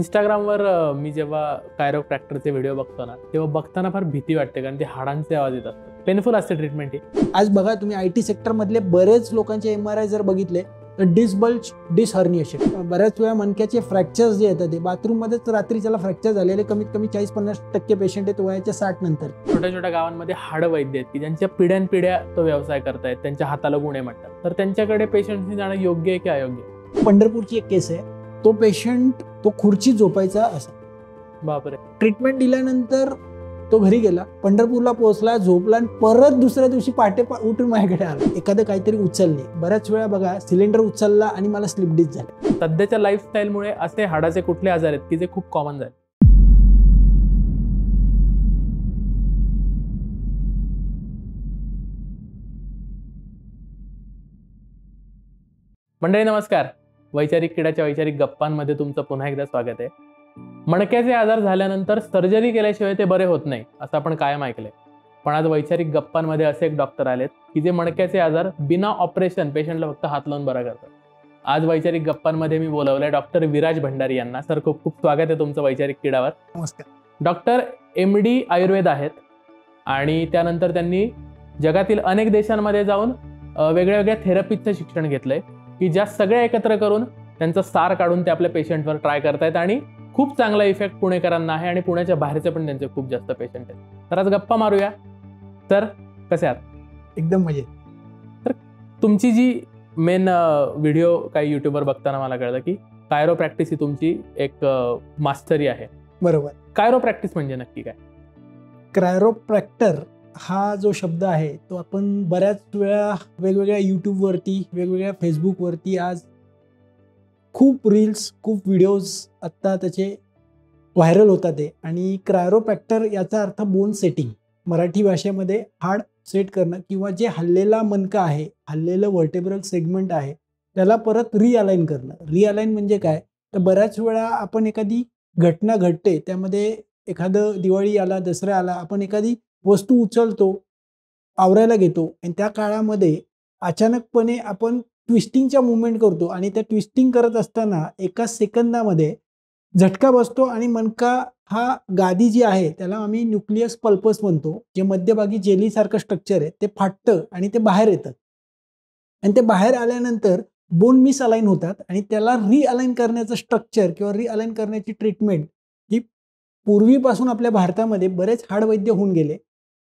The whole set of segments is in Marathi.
Instagramवर मी जेव्हा कायरोप्रॅक्टरचे व्हिडिओ बघतो ना, तेव्हा बघताना फार भीती वाटते, कारण ते हाडांचे आवाज येत असतात. पेनफुल असते ट्रीटमेंट ही. आज बघा तुम्ही IT सेक्टर मधले बरेच लोकांचे MRI जर बघितले तर डिस्बल्ज, डिसहर्निएशन, बऱ्याच वेळा मणक्याचे फ्रॅक्चर्स जे येतात ते बाथरूम मध्येच रात्रीच्याला फ्रॅक्चर झालेले कमीत कमी 40-50% पेशंट आहेत वयाच्या 60 नंतर. छोट्या छोट्या गावांमध्ये हाड वैद्य आहेत की ज्यांच्या पिढ्यानपिढ्या तो व्यवसाय करतायत, त्यांच्या हाताला गुणे म्हणतात. तर त्यांच्याकडे पेशंटनी जाणं योग्य आहे की अयोग्य? पंढरपूरची एक केस आहे. तो पेशंट तो खुर्ची झोपायचा असा. बापरे. ट्रीटमेंट दिल्यानंतर तो घरी गेला, पंढरपूरला पोहोचला, झोपला आणि परत दुसऱ्या दिवशी पहाटे उठून माझ्याकडे आला. एखादं काहीतरी उचलले. बऱ्याच वेळा बघा सिलेंडर उचलला आणि मला स्लिप डिस्क झाली. सध्याच्या लाईफस्टाईलमुळे असे हाडाचे कुठले आजार आहेत की जे खूप कॉमन झाले? मंडळी नमस्कार. वैचारिक किडाच्या वैचारिक गप्पांमध्ये तुमचं पुन्हा एकदा स्वागत आहे. मणक्याचे आजार झाल्यानंतर सर्जरी केल्याशिवाय ते बरे होत नाही असं आपण कायम ऐकलंय. पण आज वैचारिक गप्पांमध्ये असे एक डॉक्टर आलेत की जे मणक्याचे आजार बिना ऑपरेशन पेशंटला फक्त हात लावून बरा करतात. आज वैचारिक गप्पांमध्ये मी बोलवलंय डॉक्टर विराज भंडारी यांना. सर, खूप खूप स्वागत आहे तुमचं वैचारिक किडावर. नमस्कार. डॉक्टर MD आयुर्वेद आहेत आणि त्यानंतर त्यांनी जगातील अनेक देशांमध्ये जाऊन वेगळ्या वेगळ्या थेरपीचं शिक्षण घेतलंय की ज्या सगळ्या एकत्र करून त्यांचा सार काढून ते आपल्या पेशंटवर ट्राय करतायत आणि खूप चांगला इफेक्ट पुणेकरांना आहे आणि पुण्याच्या बाहेरचे पण त्यांचे खूप जास्त पेशंट आहेत. तर आज गप्पा मारूया. सर, कसे आहात? एकदम मजेत. तर तुमची जी मेन व्हिडिओ काही युट्यूबवर बघताना मला कळलं की कायरोप्रॅक्टिस ही तुमची एक मास्टरी आहे. बरोबर. कायरोप्रॅक्टिस म्हणजे नक्की काय? कायरोप्रॅक्टर हा जो शब्द आहे तो आपण बऱ्याच वेळा वेगवेगळ्या यूट्यूबवरती, वेगवेगळ्या फेसबुकवरती आज खूप रील्स, खूप व्हिडिओज आत्ता त्याचे व्हायरल होतात आहे. आणि क्रायरोप्रॅक्टर याचा अर्थ बोन सेटिंग, मराठी भाषेमध्ये हाड सेट करणं किंवा जे हल्लेला मणका आहे, हल्लेलं व्हर्टेब्रल सेगमेंट आहे त्याला परत रिअलाइन करणं. रिअलाइन म्हणजे काय, तर बऱ्याच वेळा आपण एखादी घटना घडते, त्यामध्ये एखादं दिवाळी आला, दसरा आला, आपण एखादी वस्तू उचलतो, आवरायला घेतो आणि त्या काळामध्ये अचानकपणे आपण ट्विस्टिंगच्या मुवमेंट करतो आणि त्या ट्विस्टिंग करत असताना एका सेकंदामध्ये झटका बसतो आणि मणका हा गादी जी आहे त्याला आम्ही न्यूक्लियस पल्पस म्हणतो, जे मध्यभागी जेलीसारखं स्ट्रक्चर आहे ते फाटतं आणि ते बाहेर येतं. आणि ते बाहेर आल्यानंतर बोन मिसअलाइन होतात आणि त्याला रिअलाइन करण्याचं स्ट्रक्चर किंवा रिअलाइन करण्याची ट्रीटमेंट ही पूर्वीपासून आपल्या भारतामध्ये बरेच हाडवैद्य होऊन गेले.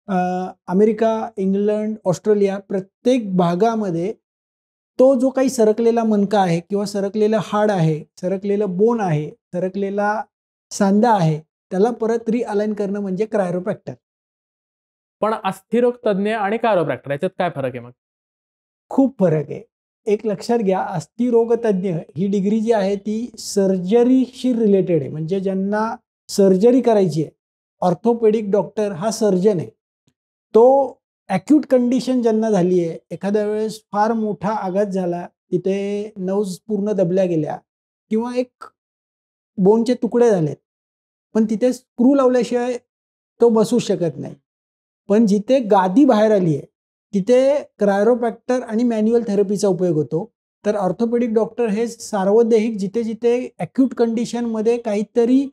अमेरिका, इंग्लंड, ऑस्ट्रेलिया, प्रत्येक भागामध्ये तो जो काही सरकलेला मणका आहे किंवा सरकलेलं हाड आहे, सरकलेलं बोन आहे, सरकलेला सांधा आहे, त्याला परत रिअलाइन करणं म्हणजे क्रायरोप्रॅक्टर. पण अस्थिरोग तज्ञ आणि कायरोप्रॅक्टर याच्यात काय फरक आहे मग? खूप फरक आहे. एक लक्षात घ्या, अस्थिरोग तज्ञ ही डिग्री जी आहे ती सर्जरीशी रिलेटेड आहे. म्हणजे ज्यांना सर्जरी करायची आहे, ऑर्थोपेडिक डॉक्टर हा सर्जन आहे. तो ॲक्यूट कंडिशन ज्यांना झाली आहे, एखाद्या वेळेस फार मोठा आघात झाला, तिथे नर्व्स पूर्ण दबल्या गेल्या किंवा एक बोनचे तुकडे झालेत, पण तिथे स्क्रू लावल्याशिवाय तो बसू शकत नाही. पण जिथे गादी बाहेर आली आहे तिथे क्रायरोप्रॅक्टर आणि मॅन्युअल थेरपीचा उपयोग होतो. तर ऑर्थोपेडिक डॉक्टर हे सार्वदेहिक जिथे जिथे ॲक्यूट कंडिशनमध्ये काहीतरी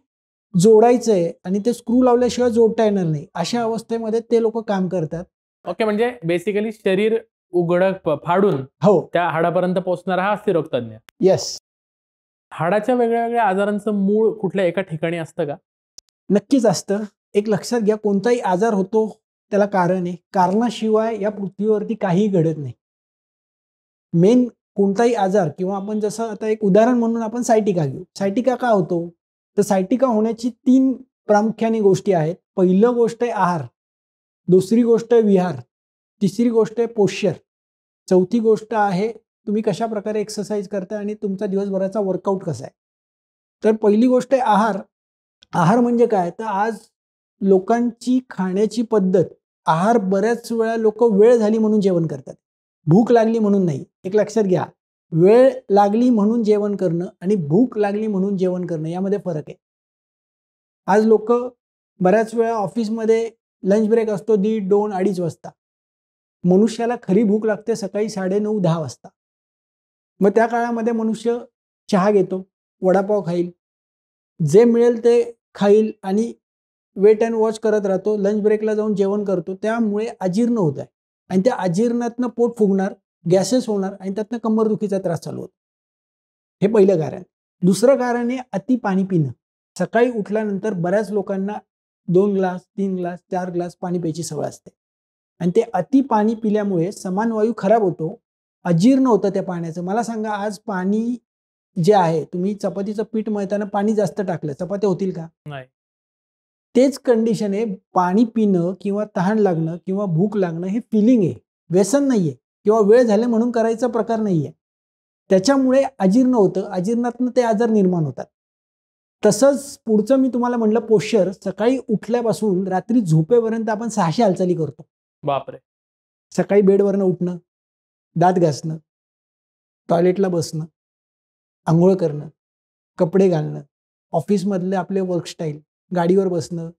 जोडायचं आहे आणि ते स्क्रू लावल्याशिवाय जोडता येणार नाही, अशा अवस्थेमध्ये ते लोक काम करतात. ओके, म्हणजे बेसिकली शरीर उघडं फाडून हो, त्या हाडापर्यंत पोहोचणारा हा अस्थिरोग तज्ञ. येस. हाडाच्या वेगळ्या वेगळ्या आजारांचं मूळ कुठल्या एका ठिकाणी असतं का? नक्कीच असतं. एक लक्षात घ्या, कोणताही आजार होतो त्याला कारण आहे. कारणाशिवाय या पृथ्वीवरती काही घडत नाही. मेन कोणताही आजार किंवा आपण जसं आता एक उदाहरण म्हणून आपण सायटिका घेऊ. सायटिका का होतो, तर सायटिका होण्याची 3 प्रामुख्याने गोष्टी आहेत. पहिलं गोष्ट आहे आहार, दुसरी गोष्ट आहे विहार, तिसरी गोष्ट आहे पोश्चर, चौथी गोष्ट आहे तुम्ही कशा प्रकारे एक्सरसाइज करता आणि तुमचा दिवसभराचा वर्कआउट कसा आहे. तर पहिली गोष्ट आहे आहार. आहार म्हणजे काय, तर आज लोकांची खाण्याची पद्धत, आहार बऱ्याच वेळा लोक वेळ झाली म्हणून जेवण करतात, भूक लागली म्हणून नाही. एक लक्षात घ्या, वेळ लागली म्हणून जेवण करणं आणि भूक लागली म्हणून जेवण करणं यामध्ये फरक आहे. आज लोक बऱ्याच वेळा ऑफिसमध्ये लंच ब्रेक असतो 1:30, 2, 2:30 वाजता. मनुष्याला खरी भूक लागते सकाळी 9:30, 10 वाजता. मग त्या काळामध्ये मनुष्य चहा घेतो, वडापाव खाईल, जे मिळेल ते खाईल आणि वेट अँड वॉच करत राहतो, लंच ब्रेकला जाऊन जेवण करतो, त्यामुळे अजीर्ण होत आहे आणि त्या अजीर्णातनं पोट फुगणार, गॅसेस होणार आणि त्यातनं कंबरदुखीचा त्रास चालू होतो. हे पहिलं कारण. दुसरं कारण आहे अति पाणी पिणं. सकाळी उठल्यानंतर बऱ्याच लोकांना 2 ग्लास, 3 ग्लास, 4 ग्लास पाणी प्यायची सवय असते आणि ते अति पाणी पिल्यामुळे समान वायू खराब होतो, अजीर्ण होतं त्या पाण्याचं. मला सांगा, आज पाणी जे आहे, तुम्ही चपातीचं पीठ मळताना पाणी जास्त टाकलं, चपात्या होतील का? नाही. तेच कंडिशन आहे. पाणी पिणं किंवा तहान लागणं किंवा भूक लागणं हे फिलिंग आहे, व्यसन नाहीये किंवा वेळ झाले म्हणून करायचा प्रकार नाहीये. त्याच्यामुळे अजीर्ण होतं, अजीर्णातनं ते आजार निर्माण होतात. तसंच पुढचं मी तुम्हाला म्हणलं पोश्चर, सकाळी उठल्यापासून रात्री झोपेपर्यंत आपण 600 हालचाली करतो. बापरे. सकाळी बेडवरनं उठणं, दात घासणं, टॉयलेटला बसणं, अंघोळ करणं, कपडे घालणं, ऑफिसमधले आपले वर्कस्टाईल, गाडीवर बसणं,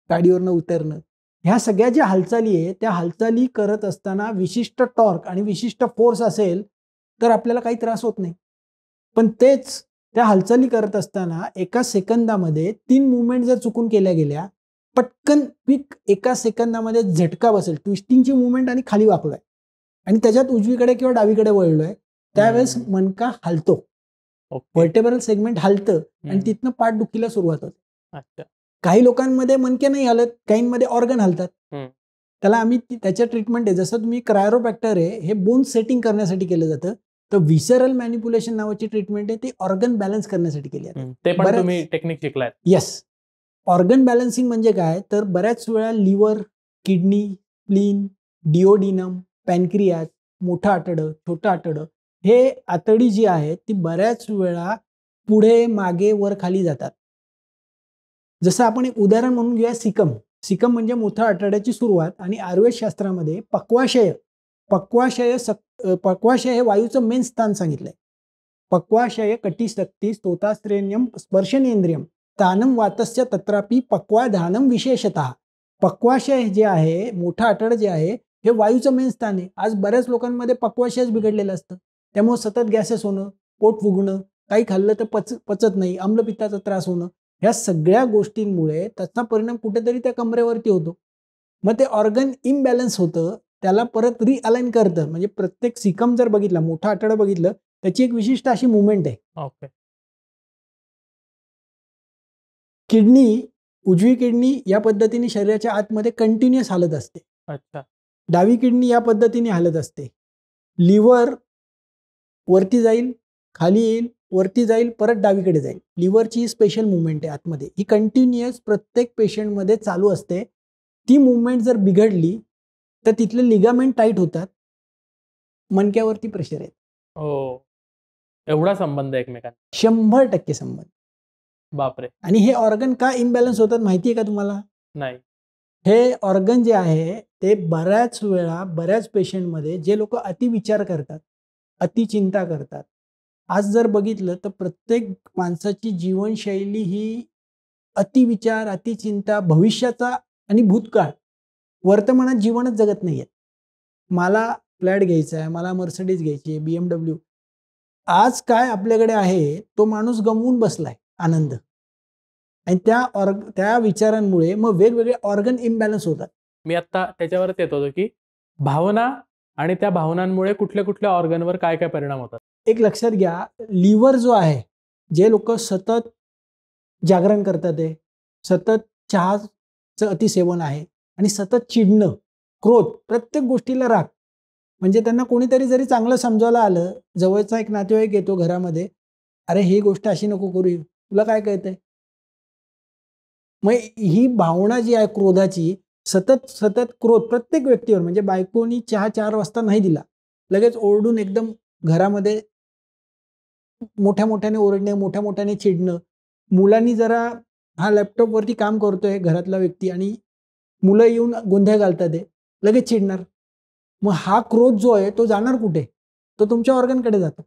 गाडीवरनं उतरणं, ह्या सगळ्या ज्या हालचाली आहे, त्या हालचाली करत असताना विशिष्ट टॉर्क आणि विशिष्ट फोर्स असेल तर आपल्याला काही त्रास होत नाही. पण तेच त्या हालचाली करत असताना एका सेकंदामध्ये 3 मुवमेंट जर चुकून केल्या गेल्या, पटकन क्विक एका सेकंदामध्ये झटका बसेल, ट्विस्टिंगची मुवमेंट आणि खाली वाकलोय आणि त्याच्यात उजवीकडे किंवा डावीकडे वळलोय, त्यावेळेस मणका हलतो, व्हर्टेब्रल सेगमेंट हलतं आणि तिथनं पाठदुखीला सुरुवात होते. अच्छा. काही लोकांमध्ये मणके नाही हलत, काहींमध्ये ऑर्गन हलतात. त्याला आम्ही त्याच्या ट्रीटमेंट आहे. जसं तुम्ही क्रायोप्रॅक्टर आहे, हे बोन सेटिंग करण्यासाठी केलं जातं, तर व्हिसरल मॅनिप्युलेशन नावाची ट्रीटमेंट आहे, ती ऑर्गन बॅलन्स करण्यासाठी केली जाते. ते पण तुम्ही टेक्निक शिकलाय? येस. ऑर्गन बॅलन्सिंग म्हणजे काय, तर बऱ्याच वेळा लिव्हर, किडनी, स्प्लीन, डिओडिनम, पॅनक्रियास, मोठं आतडं, छोटं आतडं, हे आतडी जी आहे ती बऱ्याच वेळा पुढे मागे वर खाली जातात. जसं आपण एक उदाहरण म्हणून घेऊया, सिकम. सिकम म्हणजे मोठ्या आतड्याची सुरुवात आणि आयुर्वेद शास्त्रामध्ये पक्वाशय हे वायूचं मेन स्थान सांगितलंय. पक्वाशय कटिशक्ती स्तोतास्त्रेण्यम स्पर्शनेंद्रियम तानम वातस्य तत्रापि पक्वाधानम विशेषतः. पक्वाशय जे आहे, मोठं आतडं जे आहे, हे वायूचं मेन स्थान आहे. आज बऱ्याच लोकांमध्ये पक्वाशयच बिघडलेलं असतं, त्यामुळे सतत गॅसेस होणं, पोट फुगणं, काही खाल्लं तर पचत नाही, आम्लपित्ताचा त्रास होणं, ह्या सगळ्या गोष्टींमुळे त्याचा परिणाम कुठेतरी त्या कमरेवरती होतो. मग ते ऑर्गन इम्बॅलन्स होतं, त्याला परत रिअलाइन करतं. म्हणजे प्रत्येक सिकम जर बघितला, मोठं आतडं बघितलं, त्याची एक विशिष्ट अशी मुवमेंट आहे. ओके. किडनी, उजवी किडनी या पद्धतीने शरीराच्या आतमध्ये कंटिन्युअस हालत असते. अच्छा. डावी किडनी या पद्धतीने हालत असते. लिव्हर वरती जाईल, खाली येईल, वरती जाईल, परत डावीकडे जाईल. लिव्हरची स्पेशल मुवमेंट आहे आतमध्ये, ही कंटिन्युअस प्रत्येक पेशंटमध्ये चालू असते. ती मुवमेंट जर बिघडली तर तिथले लिगामेंट टाईट होतात, मणक्यावरती प्रेशर येतं. हो, एवढा संबंध एकमेकांना? 100% संबंध. बापरे. आणि हे ऑर्गन का इम्बॅलन्स होतात माहिती आहे का तुम्हाला? नाही. हे ऑर्गन जे आहे ते बऱ्याच वेळा बऱ्याच पेशंटमध्ये, जे लोक अतिविचार करतात, अतिचिंता करतात, आज जर बघितलं तर प्रत्येक माणसाची जीवनशैली ही अतिविचार, अतिचिंता, भविष्याचा आणि भूतकाळ, वर्तमानात जीवनच जगत नाहीये. मला फ्लॅट घ्यायचा आहे, मला मर्सिडीज घ्यायची आहे, BMW. आज काय आपल्याकडे आहे तो माणूस गमवून बसलाय आनंद, आणि त्या विचारांमुळे मग वेगवेगळे ऑर्गन इम्बॅलन्स होतात. मी आता त्याच्यावरच येत होतो की भावना आणि त्या भावनांमुळे कुठल्या कुठल्या ऑर्गनवर काय काय परिणाम होतात. एक लक्षात घ्या, लिव्हर जो आहे, जे लोक सतत जागरण करतात, आहे सतत चहाचं अतिसेवन आहे आणि सतत चिडणं, क्रोध, प्रत्येक गोष्टीला राग, म्हणजे त्यांना कोणीतरी जरी चांगलं समजावलं आलं, जवळचा एक नातेवाईक येतो घरामध्ये, अरे ही गोष्ट अशी नको करू, तुला काय कळतंय. मग ही भावना जी आहे क्रोधाची, सतत सतत क्रोध प्रत्येक व्यक्तीवर, म्हणजे बायकोनी चहा 4 वाजता नाही दिला, लगेच ओरडून एकदम घरामध्ये मोठ्या मोठ्याने ओरडणे, मोठ्या मोठ्याने चिडणं. मुलांनी जरा, हा लॅपटॉपवरती काम करतोय घरातला व्यक्ती आणि मुलं येऊन गोंधळ घालतात, आहे लगेच चिडणार. मग हा क्रोध जो आहे तो जाणार कुठे, तो तुमच्या ऑर्गनकडे जातो,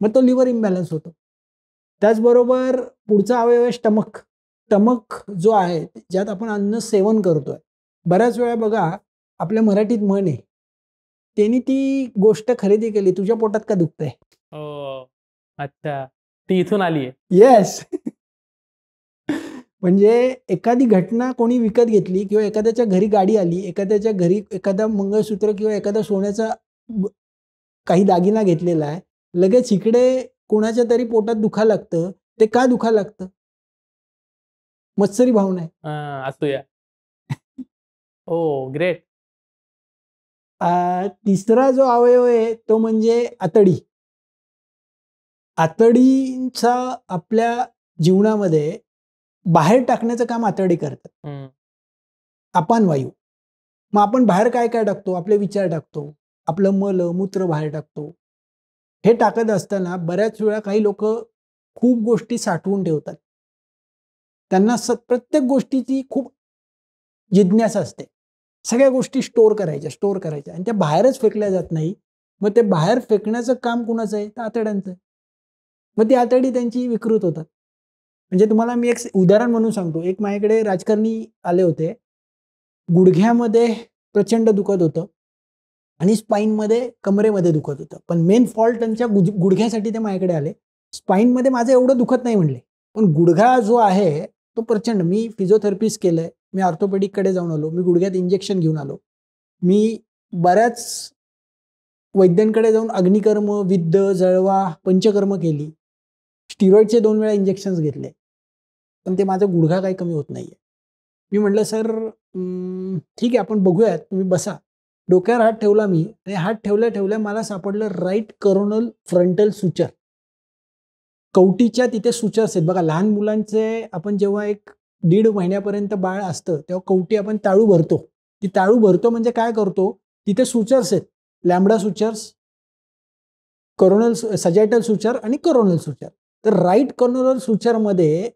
मग तो लिव्हर इम्बॅलन्स होतो. त्याचबरोबर पुढचा अवयव आहे स्टमक. स्टमक जो आहे, ज्यात आपण अन्न सेवन करतोय, बऱ्याच वेळा बघा आपल्या मराठीत म्हण आहे, त्यांनी ती गोष्ट खरेदी केली, तुझ्या पोटात का दुखतंय. अच्छा, ती इथून आली आहे. येस. म्हणजे एखादी घटना कोणी विकत घेतली किंवा एखाद्याच्या घरी गाडी आली, एखाद्याच्या घरी एखादा मंगळसूत्र किंवा एखादा सोन्याचा काही दागिना घेतलेला आहे, लगेच इकडे कोणाच्या तरी पोटात दुखा लागतं. ते का दुखा लागतं? मत्सरी भावना आहे. असूया. ओ ग्रेट. तिसरा जो अवयव आहे तो म्हणजे आतडी. आतडीचा आपल्या जीवनामध्ये बाहेर टाकण्याचं काम आतडी करतात. अपान वायू. मग आपण बाहेर काय काय टाकतो? आपले विचार टाकतो, आपलं मल मूत्र बाहेर टाकतो. हे टाकत असताना बऱ्याच वेळा काही लोक खूप गोष्टी साठवून ठेवतात. त्यांना प्रत्येक गोष्टीची खूप जिज्ञासा असते. सगळ्या गोष्टी स्टोअर करायच्या आणि त्या बाहेरच फेकल्या जात नाही. मग ते बाहेर फेकण्याचं काम कुणाचं आहे? तर आतड्यांचं. मग ती आतडी त्यांची विकृत होतात. म्हणजे तुम्हाला मी एक उदाहरण म्हणून सांगतो. एक माझ्याकडे राजकारणी आले होते. गुडघ्यामध्ये प्रचंड दुखत होतं आणि स्पाईनमध्ये कमरेमध्ये दुखत होतं. पण मेन फॉल्ट त्यांच्या गुडघ्यासाठी ते माझ्याकडे आले. स्पाईनमध्ये माझं एवढं दुखत नाही म्हणले, पण गुडघा जो आहे तो प्रचंड. मी फिजिओथेरपिस्ट केलंय, मी ऑर्थोपेडिककडे जाऊन आलो, मी गुडघ्यात इंजेक्शन घेऊन आलो, मी बऱ्याच वैद्यांकडे जाऊन अग्निकर्म, विद्ध, जळवा, पंचकर्म केली, स्टिरॉइडचे 2 वेळा इंजेक्शन्स घेतले, पण ते माझा गुडघा काही कमी होत नाहीये. मी म्हटलं सर ठीक आहे आपण बघूयात, तुम्ही बसा. डोक्यावर हात ठेवला मी आणि हात ठेवल्या ठेवल्या मला सापडलं राईट करोनल फ्रंटल सुचर. कवटीच्या तिथे सुचर्स आहेत बघा. लहान मुलांचे आपण जेव्हा 1-1.5 महिन्यापर्यंत बाळ असतं तेव्हा कवटी आपण ताळू भरतो. ती ताळू भरतो म्हणजे काय करतो, तिथे सुचर्स आहेत. लॅम्बडा सुचर्स, करोनल सजॅटल सुचर आणि करोनल सुचर. तर राईट करोनल सुचरमध्ये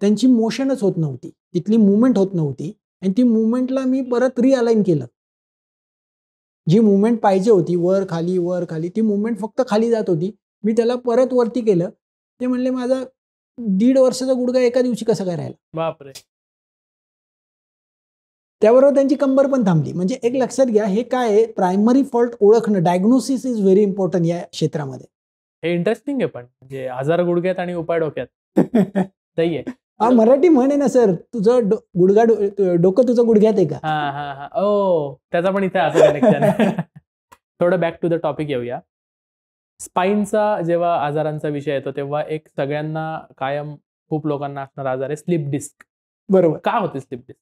त्यांची मोशनच होत नव्हती, तिथली मुवमेंट होत नव्हती आणि ती मुवमेंटला मी परत रिअलाइन केलं. जी मुवमेंट पाहिजे होती वर खाली ती मुवमेंट फक्त खाली जात होती. मी त्याला परत वरती केलं. ते म्हणले माझा 1.5 वर्षाचा गुडघा एका दिवशी कसा काय राहिला. बापरे. त्याबरोबर त्यांची कंबर पण थांबली. म्हणजे एक लक्षात घ्या, हे काय आहे, प्रायमरी फॉल्ट ओळखणं, डायग्नोसिस इज व्हेरी इम्पॉर्टंट या क्षेत्रामध्ये. हे इंटरेस्टिंग आहे. पण म्हणजे आजार गुडघ्यात आणि उपाय डोक्यात. सही आहे. मराठी म्हण आहे ना सर, तुझं गुडघा डोकं तुझं गुडघ्यात आहे का. ओ त्याचा पण इथे असं कनेक्शन. थोडं बॅक टू द टॉपिक येऊया. स्पाईनचा जेव्हा आजारांचा विषय येतो तेव्हा एक सगळ्यांना कायम खूप लोकांना असणारा आजार आहे स्लिप डिस्क. बरोबर. का होते स्लिप डिस्क?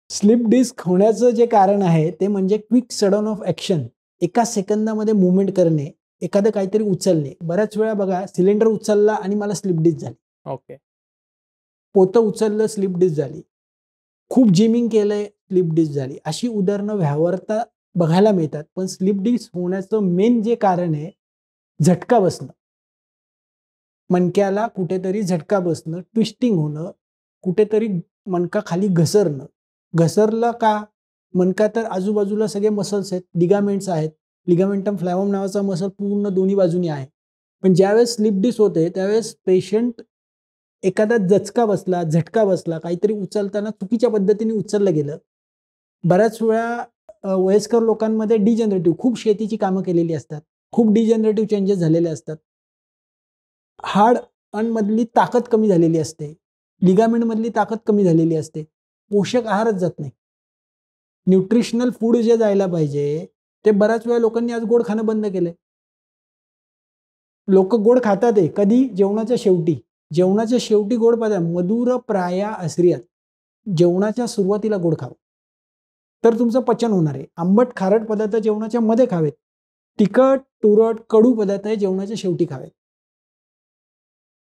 स्लिप डिस्क होण्याचं जे कारण आहे ते म्हणजे क्विक सडन ऑफ ऍक्शन. एका सेकंदामध्ये मुवमेंट करणे, एखादं काहीतरी उचलणे. बऱ्याच वेळा बघा, सिलेंडर उचलला आणि मला स्लिप डिस्क झाली. ओके. पोतं उचललं, स्लिप डिस्क झाली. खूप जिमिंग केलंय, स्लिप डिस्क झाली. अशी उदाहरणं व्यावहारिकता बघायला मिळतात. पण स्लिप डिस्क होण्याचं मेन जे कारण आहे, झटका बसणं. मणक्याला कुठेतरी झटका बसणं, ट्विस्टिंग होणं, कुठेतरी मणका खाली घसरणं. घसरलं का? मणका तर आजूबाजूला सगळे मसल्स आहेत, लिगामेंट्स आहेत. लिगामेंटम फ्लॅवम नावाचा मसल पूर्ण दोन्ही बाजूनी आहे. पण ज्यावेळेस स्लिप डिस्क होते त्यावेळेस पेशंट एखादा झटका बसला, काहीतरी उचलताना चुकीच्या पद्धतीने उचललं गेलं. बऱ्याच वेळा वयस्कर लोकांमध्ये डिजनरेटिव्ह, खूप शेतीची कामं केलेली असतात, खूप डिजनरेटिव्ह चेंजेस झालेले असतात. हाडमधली ताकद कमी झालेली असते, लिगामेंटमधली ताकद कमी झालेली असते, पोषक आहारच जात नाही. न्यूट्रिशनल फूड जे जायला पाहिजे ते बऱ्याच वेळा लोकांनी आज गोड खाणं बंद केलंय. लोक गोड खातात आहे कधी? जेवणाच्या शेवटी. जेवणाच्या शेवटी गोड पदार्थ, मधुर प्राया आश्रियात. जेवणाच्या सुरुवातीला गोड खावं तर तुमचं पचन होणार आहे. आंबट खारट पदार्थ जेवणाच्या मध्ये खावेत. तिखट तुरट कडू पदार्थ जेवणाच्या शेवटी खावेत.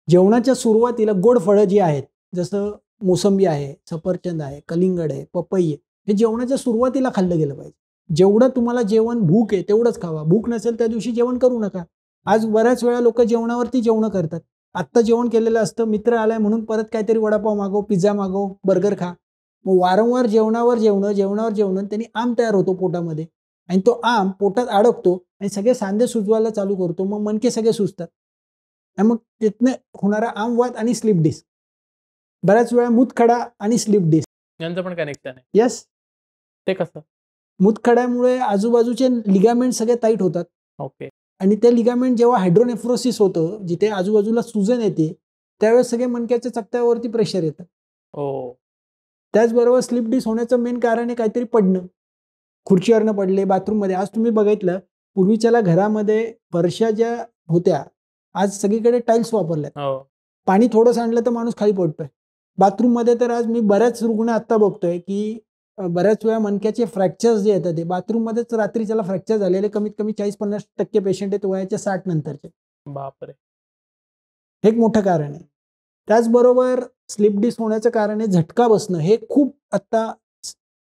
जेवणाच्या सुरुवातीला गोड फळं जी आहेत, जसं मोसंबी आहे, सफरचंद आहे, कलिंगड आहे, पपई आहे, हे जेवणाच्या सुरुवातीला खाल्लं गेलं पाहिजे. जेवढं तुम्हाला जेवण भूक आहे तेवढंच खावा. भूक नसेल त्या दिवशी जेवण करू नका. आज बऱ्याच वेळा लोक जेवणावरती जेवण करतात. आत्ता जेवण केलेलं असतं, मित्र आलाय म्हणून परत काहीतरी वडापाव मागव, पिझ्झा मागव, बर्गर खा. मग वारंवार जेवणावर जेवण त्यांनी आम तयार होतो पोटामध्ये आणि तो आम पोटात अडकतो आणि सगळे सांधे सुजवायला चालू करतो. मग मणके सगळे सुजतात आणि मग तिथनं होणारा आमवात आणि स्लिप डिस्क. बऱ्याच वेळा मूतखडा आणि स्लिप डिस्क यांचं पण कनेक्शन आहे. येस. ते कसं? मूतखड्यामुळे आजूबाजूचे लिगामेंट सगळे टाईट होतात. ओके. आणि ते लिगामेंट जेव्हा हायड्रोनेफ्रोसिस होतं, जिथे आजूबाजूला सुजन येते, त्यावेळेस सगळे मणक्याच्या चकत्यावरती प्रेशर येतं. ओ त्याचबरोबर स्लिप डिस्क होण्याचं मेन कारण आहे काहीतरी पडणं. खुर्चीवरनं पडले, बाथरूममध्ये. आज तुम्ही बघितलं, पूर्वीच्याला घरामध्ये फरशा ज्या होत्या, आज सगळीकडे टाईल्स वापरल्यात. हो पाणी थोडं सांडलं तर माणूस खाली पडतोय. बाथरूममध्ये तर आज मी बऱ्याच रुग्ण आता बघतोय की बऱ्याच वेळा मणक्याचे फ्रॅक्चर्स जे येतात ते बाथरूममध्येच रात्रीच्याला फ्रॅक्चर झालेले कमीत कमी 40-50% पेशंट आहेत वयाच्या 60 नंतरचे. बापरे. हे एक मोठं कारण आहे. त्याचबरोबर स्लिप डिस्क होण्याचं कारण आहे झटका बसणं. हे खूप आता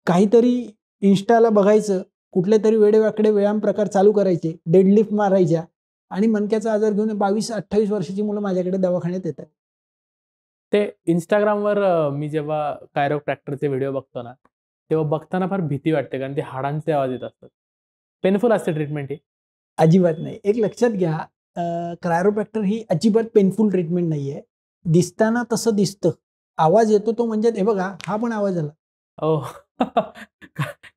काहीतरी इन्स्टाला बघायचं, कुठले तरी वेडेवाकडे व्यायाम प्रकार चालू करायचे, डेडलिफ्ट मारायच्या आणि मणक्याचा आजार घेऊन 22-28 वर्षाची मुलं माझ्याकडे दवाखान्यात येतात. ते इंस्टाग्रामवर मी जेव्हा कायरोप्रॅक्टरचे व्हिडिओ बघतो ना, तेव्हा बघताना फार भीती वाटते, कारण ते हाडांचे आवाज येत असतात. पेनफुल असते ट्रीटमेंट ही. अजिबात नाही. एक लक्षात घ्या, क्रायोप्रॅक्टर ही अजिबात पेनफुल ट्रीटमेंट नाहीये. दिसताना तसं दिसतं. आवाज येतो तो म्हणजे हे बघा, हा पण आवाज आला. ओ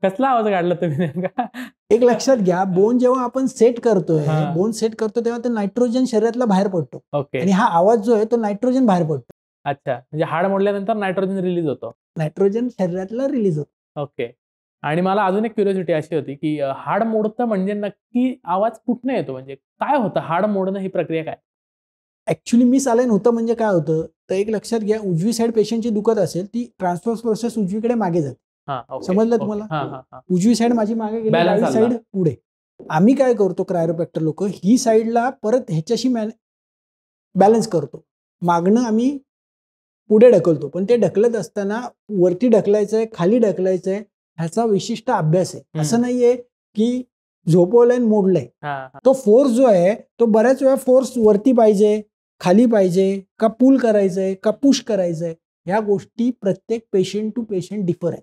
कसला आवाज काढला तुम्ही नेमका? एक लक्षात घ्या, बोन जेव्हा आपण सेट करतोय, हां. बोन सेट करतो तेव्हा ते नायट्रोजन शरीरातला बाहेर पडतो ओके. आणि हा आवाज जो आहे तो नायट्रोजन बाहेर पडतो. अच्छा. म्हणजे हाड मोडल्यानंतर नायट्रोजन रिलीज होतो. नायट्रोजन शरीरातला रिलीज होतो. ओके. आणि मला अजून एक क्युरिओसिटी अशी होती, की हाड मोडतं म्हणजे नक्की आवाज कुठनं येतो? म्हणजे काय होतं हाड मोडणं ही प्रक्रिया काय? ऍक्च्युली मिसअलाइन होतं म्हणजे काय होतं, तर एक लक्षात घ्या, उजवी साईड पेशंटची दुखत असेल, ती ट्रान्सफर प्रोसेस उजवीकडे मागे जाते. हां, ओके. समजलं ओके. तुम्हाला? हां, हां, हां. उजवी साईड माझी मागे गेली, Balance डावी आला. साईड पुढे. आम्ही काय करतो क्रायोप्रॅक्टर लोक, ही साईडला परत ह्याच्याशी बॅलन्स करतो. मागणं आम्ही पुढे ढकलतो, पण ते ढकलत असताना वरती ढकलायचंय, खाली ढकलायचंय, ह्याचा विशिष्ट अभ्यास आहे. हं. असं नाहीये की झोपवलंय आणि मोडलंय. हां, हां. तो फोर्स जो आहे तो बऱ्याच वेळा फोर्स वरती पाहिजे, खाली पाहिजे, का पुल करायचंय, का पुश करायचंय, ह्या गोष्टी प्रत्येक पेशंट टू पेशंट डिफर आहे.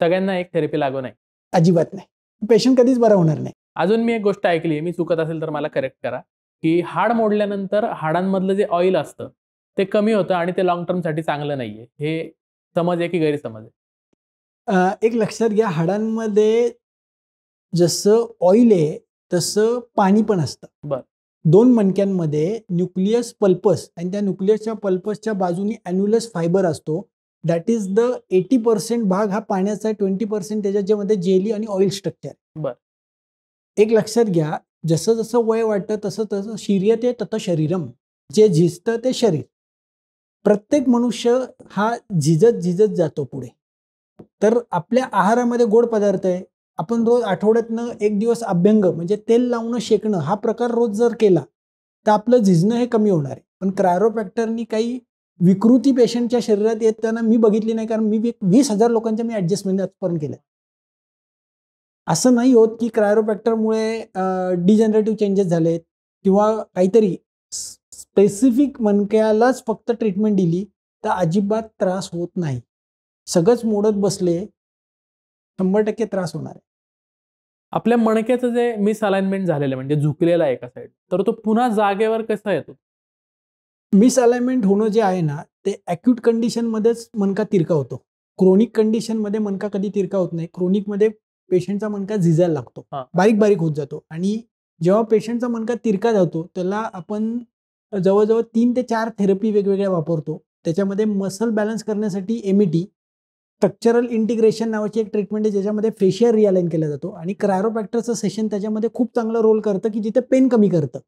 सगळ्यांना एक थेरपी लागू नाही. अजिबात नाही. पेशंट कधीच बरा होणार नाही. अजून मी एक गोष्ट ऐकली, मी चुकत असेल तर मला करेक्ट करा, की हाड मोडल्यानंतर हाडांमधलं जे ऑइल असतं, ते कमी होतं आणि ते लाँग टर्मसाठी चांगलं नाहीये. हे समज आहे की गैरसमज आहे? एक लक्षात घ्या, हाडांमध्ये जसं ऑइल आहे तसं पाणी पण असतं. बरं. 2 मणक्यांमध्ये न्यूक्लियस पल्पस आणि त्या न्यूक्लियसच्या पल्पसच्या बाजूनी ॲन्युलस फायबर असतो. दॅट इज द 80% भाग हा पाण्याचा आहे, 20% त्याच्यामध्ये जेली आणि ऑइल स्ट्रक्चर. बरं. एक लक्षात घ्या, जसं जसं वय वाटतं तसं तसं शिर्यते ततं शरीरम. जे झिजतं ते शरीर. प्रत्येक मनुष्य हा झिजत झिजत जातो पुढे. तर आपल्या आहारामध्ये गोड पदार्थ आहे. आपण रोज आठवड्यातनं 1 दिवस अभ्यंग म्हणजे तेल लावणं शेकणं हा प्रकार रोज जर केला तर आपलं झिजणं हे कमी होणार आहे. पण क्रायोप्रॅक्टरनी काही विकृती पेशंटच्या शरीरात येताना मी बघितली नाही, कारण मी 20,000 लोकांच्या मी ऍडजस्टमेंट आजपर्यंत केल्या. असं नाही होत की क्रायोप्रॅक्टरमुळे डिजनरेटिव्ह चेंजेस झालेत किंवा काहीतरी स्पेसिफिक मणक्यालाच फक्त ट्रीटमेंट दिली तर अजिबात त्रास होत नाही. सगळंच मोडत बसले 100% त्रास होणार आहे. आपल्या मणक्याचं जे मिसअलाइनमेंट झालेलं म्हणजे झुकलेला आहे एका साईड, तर तो पुन्हा जागेवर कसा येतो? मिसअलाइनमेंट होणं जे आहे ना, ते ॲक्यूट कंडिशनमध्येच मणका तिरका होतो. क्रोनिक कंडिशनमध्ये मणका कधी तिरका होत नाही. क्रोनिकमध्ये पेशंटचा मणका झिजायला लागतो, हां. बारीक बारीक होत जातो आणि जेव्हा पेशंटचा मणका तिरका जातो त्याला आपण जवळजवळ 3 ते 4 थेरपी वेगवेगळ्या वापरतो. त्याच्यामध्ये मसल बॅलन्स करण्यासाठी MET, स्ट्रक्चरल इंटिग्रेशन नावाची एक ट्रीटमेंट आहे ज्याच्यामध्ये फेशियल रिअलाइन केला जातो आणि क्रायोप्रॅक्टरचं सेशन त्याच्यामध्ये खूप चांगला रोल करतं की जिथे पेन कमी करतं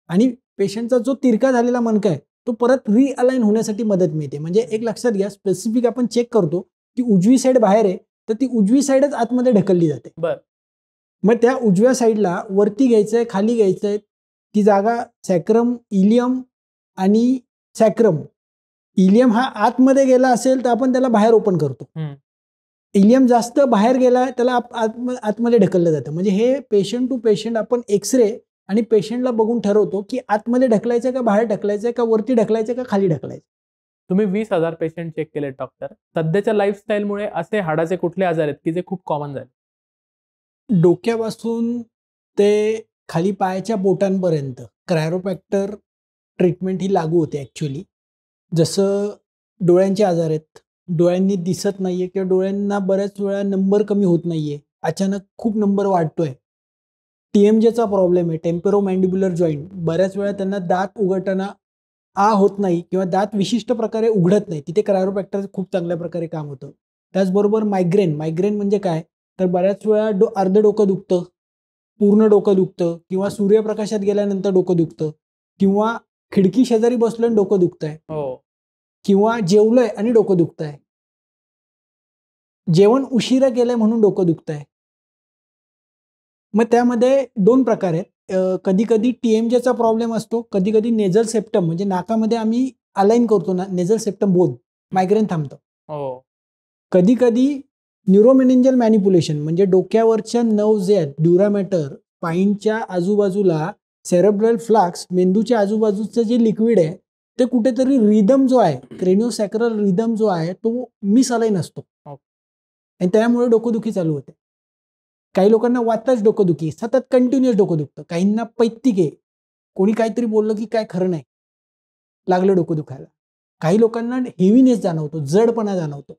आणि पेशंटचा जो तिरका झालेला मणका आहे तो परत रिअलाइन होण्यासाठी मदत मिळते. म्हणजे एक लक्षात घ्या, स्पेसिफिक आपण चेक करतो की उजवी साईड बाहेर आहे तर ती उजवी साईडच आतमध्ये ढकलली जाते. बरं. मग त्या उजव्या साईडला वरती घ्यायचंय, खाली घ्यायचंय, ती जागा सॅक्रम, इलियम आणि सॅक्रम. इलियम हा आतमध्ये गेला असेल तर आपण त्याला बाहेर ओपन करतो. इलियम जास्त बाहेर गेला त्याला आतमध्ये ढकललं जातं. म्हणजे हे पेशंट टू पेशंट आपण एक्सरे आणि पेशंटला बघून ठरवतो की आतमध्ये ढकलायचं का बाहेर ढकलायचं का वरती ढकलायचं का खाली ढकलायचं. तुम्ही 20,000 पेशंट चेक केले डॉक्टर. सध्याच्या लाईफस्टाईलमुळे असे हाडाचे कुठले आजार आहेत की जे खूप कॉमन झाले? डोक्यापासून ते खाली पायाच्या बोटांपर्यंत क्रायोप्रॅक्टर ट्रीटमेंट ही लागू होते ॲक्च्युली. जसं डोळ्यांचे आजार आहेत, डोळ्यांनी दिसत नाहीये किंवा डोळ्यांना बऱ्याच वेळा नंबर कमी होत नाहीये, अचानक खूप नंबर वाढतोय. TMJचा प्रॉब्लेम आहे, टेम्पोरोमॅन्डिब्युलर जॉईंट. बऱ्याच वेळा त्यांना दात उघडताना होत नाही किंवा दात विशिष्ट प्रकारे उघडत नाही, तिथे क्रायोप्रॅक्टर खूप चांगल्या प्रकारे काम होतं. त्याचबरोबर मायग्रेन म्हणजे काय, तर बऱ्याच वेळा अर्ध डोकं दुखतं, पूर्ण डोकं दुखतं किंवा सूर्यप्रकाशात गेल्यानंतर डोकं दुखतं किंवा खिडकी शेजारी बसलोय आणि डोकं दुखतंय हो. किंवा जेवलोय आणि डोकं दुखतंय, जेवण उशिरा केलंय म्हणून डोकं दुखतंय. मग त्यामध्ये 2 प्रकार आहेत. कधी कधी TMJचा प्रॉब्लेम असतो, कधी कधी नेझल सेप्टम म्हणजे नाकामध्ये आम्ही अलाइन करतो ना, नेझल सेप्टम बोन, मायग्रेन थांबतं. हो. कधी कधी न्यूरोमेनिंजल मॅनिप्युलेशन म्हणजे डोक्यावरच्या नर्व जे आहेत, ड्युरामॅटर, स्पाईनच्या आजूबाजूला सेरेब्रल फ्लाक्स, मेंदूच्या आजूबाजूचं जे लिक्विड आहे ते कुठेतरी रिदम जो आहे, क्रेनिओसॅक्रल रिदम जो आहे तो मिसअलाइन असतो आणि त्यामुळे डोकंदुखी चालू होते. काही लोकांना वातच डोकंदुखी, सतत कंटिन्युअस डोकं दुखतं, काहींना पैत्तिक आहे, कोणी काहीतरी बोललं की काय खरं नाही, लागलं डोकं दुखायला. काही लोकांना हेवीनेस जाणवतो, जडपणा जाणवतो.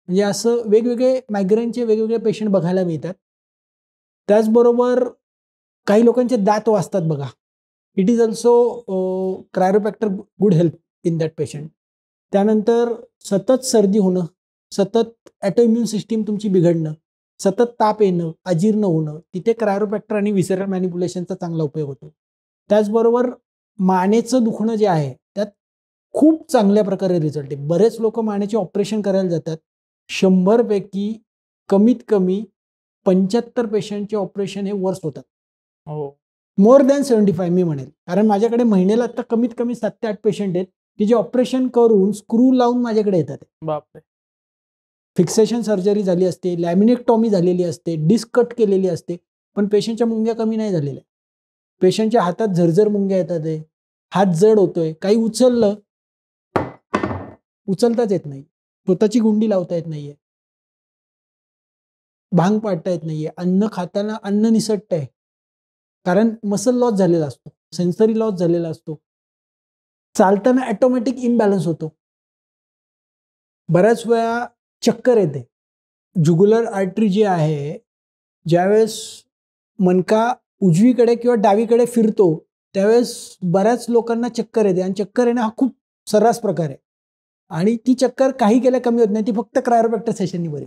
म्हणजे असं वेगवेगळे मायग्रेनचे वेगवेगळे पेशंट बघायला मिळतात. त्याचबरोबर काही लोकांचे दात वाजतात बघा. It is also chiropractor good help in that patient. त्यानंतर सतत सर्दी होणं, सतत ऑटोइम्युन सिस्टीम तुमची बिघडणं, सतत ताप येणं, अजीर्ण होणं, तिथे क्रायोप्रॅक्टर आणि व्हिसरल मॅनिप्युलेशनचा चांगला उपयोग होतो. त्याचबरोबर मानेचं दुखणं जे आहे त्यात खूप चांगल्या प्रकारे रिझल्ट आहे. बरेच लोक मानेचे ऑपरेशन करायला जातात. 100 पैकी कमीत कमी 75 पेशंटचे ऑपरेशन हे वर्स होतात. हो. मोर दॅन 75 मी म्हणेल. कारण माझ्याकडे महिन्याला आता कमीत कमी 7 ते 8 पेशंट आहेत की जे ऑपरेशन करून स्क्रू लावून माझ्याकडे येतात. बापरे. फिक्सेशन सर्जरी झाली असते, लॅमिनेक्टॉमी झालेली असते, डिस्क कट केलेली असते, पण पेशंटच्या मुंग्या कमी नाही झालेल्या. पेशंटच्या हातात झरझर मुंग्या येतात आहे, हात जड होतोय, काही उचललं उचलताच येत नाही, स्वतःची गुंडी लावता येत नाहीये, भांग पाडता येत नाहीये, अन्न खाताना अन्न निसटतंय कारण मसल लॉस झालेला असतो, सेन्सरी लॉस झालेला असतो, चालताना ऑटोमॅटिक इम्बॅलन्स होतो, बऱ्याच वेळा चक्कर येते. जुगुलर आर्टरी जी आहे, ज्यावेळेस मनका उजवीकडे किंवा डावीकडे फिरतो त्यावेळेस बऱ्याच लोकांना चक्कर येते आणि चक्कर येणं हा खूप सर्रास प्रकार आहे आणि ती चक्कर काही केल्या कमी होत नाही, ती फक्त क्रायोप्रॅक्टर सेशननी बरी.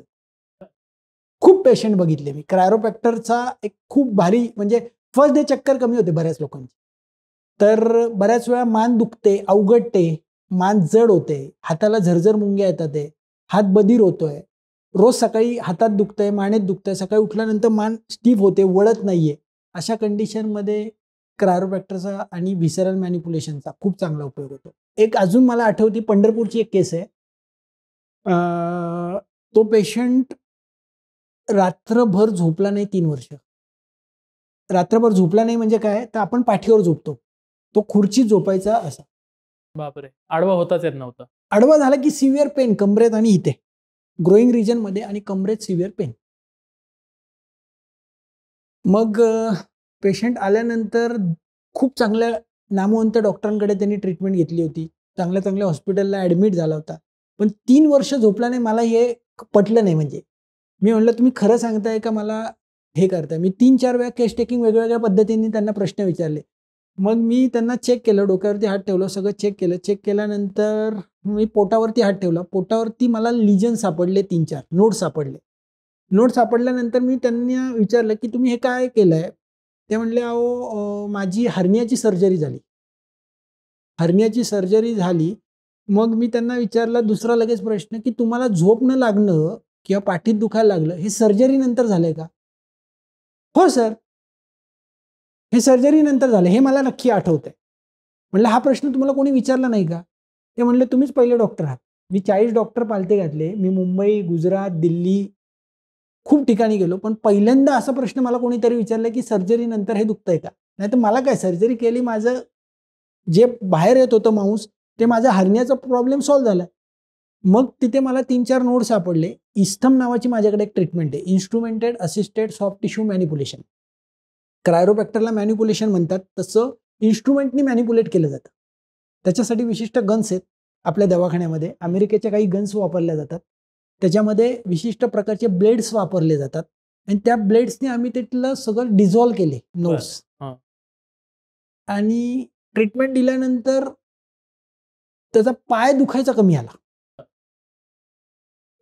खूप पेशंट बघितले मी. क्रायोप्रॅक्टरचा एक खूप भारी म्हणजे फर्स्ट डे चक्कर कमी होते बऱ्याच लोकांची. तर बऱ्याच वेळा मान दुखते, अवघडते, मान जड होते, हाताला झरझर मुंग्या येतात, हात बधीर होतोय, रोज सकाळी हातात दुखतंय, मानेत दुखतंय, सकाळी उठल्यानंतर मान स्टीफ होते, वळत नाहीये. अशा कंडिशनमध्ये क्रायोप्रॅक्टरचा आणि व्हिसरल मॅनिप्युलेशनचा खूप चांगला उपयोग होतो. एक अजून मला आठवती, पंढरपूरची एक केस आहे. तो पेशंट रात्रभर झोपला नाही 3 वर्ष. रात्रभर झोपला नाही म्हणजे काय, तर आपण पाठीवर झोपतो, तो खुर्चीत झोपायचा असा. बापरे. आडवा होताच येत नव्हतं. आडवा झाला की सिव्हिअर पेन कमरेत आणि इथे ग्रोईंग रिजन मध्ये आणि कमरेत सिव्हिअर पेन. मग पेशंट आल्यानंतर खूप चांगल्या नामवंत डॉक्टरांकडे त्यांनी ट्रीटमेंट घेतली होती, चांगल्या चांगल्या हॉस्पिटलला ऍडमिट झाला होता, पण 3 वर्ष झोपला नाही. मला हे पटलं नाही. म्हणजे मी म्हणलं तुम्ही खरं सांगताय का मला हे करताय. मी 3-4 वेळा केस टेकिंग वेगवेगळ्या पद्धतीने त्यांना प्रश्न विचारले. मग मी त्यांना चेक केलं, डोक्यावरती हात ठेवलं, सगळं चेक केलं. चेक केल्यानंतर मी पोटावरती हात ठेवला, पोटावरती मला लिजन सापडले, 3-4 नोट सापडले. नोट सापडल्यानंतर मी त्यांना विचारलं की तुम्ही हे काय केलंय. ते म्हणले अहो माझी हर्नियाची सर्जरी झाली. हर्नियाची सर्जरी झाली. मग मी त्यांना विचारलं दुसरा लगेच प्रश्न की तुम्हाला झोप न लागणं किंवा पाठीत दुखायला लागलं हे सर्जरी नंतर झालंय का? हो सर, हे सर्जरी नंतर झालं, हे मला नक्की आठवतंय. म्हणलं हा प्रश्न तुम्हाला कोणी विचारला नाही का? ते म्हणले तुम्हीच पहिले डॉक्टर आहात. मी 40 डॉक्टर पालथे घातले, मी मुंबई, गुजरात, दिल्ली खूप ठिकाणी गेलो, पण पहिल्यांदा असा प्रश्न मला कोणीतरी विचारला की सर्जरी नंतर हे दुखतंय का? नाहीतर मला काय, सर्जरी केली, माझं जे बाहेर येत होतं मांस ते माझा हर्नियाचा प्रॉब्लेम सॉल्व्ह झाला. मग तिथे मला 3-4 नोड सापडले. इस्थम नावाची माझ्याकडे एक ट्रीटमेंट आहे, instrumented assisted soft tissue manipulation. क्रायोप्रॅक्टरला मॅनिप्युलेशन म्हणतात, तसं इन्स्ट्रुमेंटनी मॅनिप्युलेट केलं जातं. त्याच्यासाठी विशिष्ट गन्स आहेत आपल्या दवाखान्यामध्ये. अमेरिकेच्या काही गन्स वापरल्या जातात, त्याच्यामध्ये विशिष्ट प्रकारचे ब्लेड्स वापरले जातात आणि त्या ब्लेड्सने आम्ही तिथलं सगळं डिझॉल्व्ह केले नोट्स. आणि ट्रीटमेंट दिल्यानंतर त्याचा पाय दुखायचा कमी आला.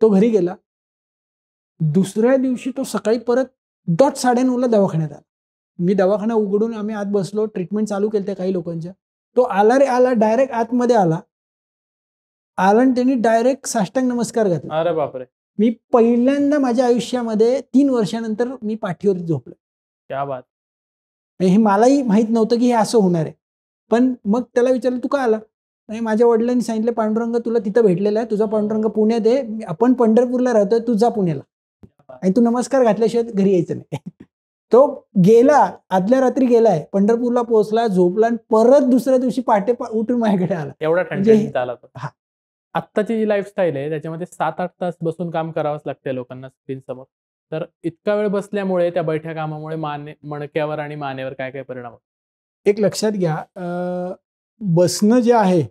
तो घरी गेला. दुसऱ्या दिवशी तो सकाळी परत डॉट 9:30ला दवाखान्यात आला. मी दवाखाना उघडून आम्ही आत बसलो, ट्रीटमेंट चालू केलं काही लोकांच्या. तो आला रे आला, डायरेक्ट आतमध्ये आला आणि त्यांनी डायरेक्ट साष्टांग नमस्कार घातला. अरे बापरे. मी पहिल्यांदा माझ्या आयुष्यामध्ये 3 वर्षानंतर मी पाठीवरती झोपलो. क्या बात. हे मलाही माहित नव्हतं की हे असं होणार आहे. पण मग त्याला विचारलं तू का आला? नाही, माझ्या वडिलांनी सांगितलं पांडुरंग तुला तिथं भेटलेला आहे, तुझा पांडुरंग पुण्यात आहे, आपण पंढरपूरला राहतोय, तू जा पुण्याला आणि तू नमस्कार घातल्याशिवाय घरी यायचं नाही. तो गेला, आदल्या रात्री गेलाय, पंढरपूरला पोहोचला, झोपला आणि परत दुसऱ्या दिवशी पहाटे उठून माझ्याकडे आला. एवढा म्हणजे ठणठणीत आला तो. आत्ताची जी लाईफस्टाईल आहे त्याच्यामध्ये 7-8 तास बसून काम करावंच लागतंय लोकांना स्क्रीन समोर. तर इतका वेळ बसल्यामुळे त्या बैठ्या कामामुळे मणक्यावर आणि मानेवर काय काय परिणाम होतो? एक लक्षात घ्या, बसणं जे आहे,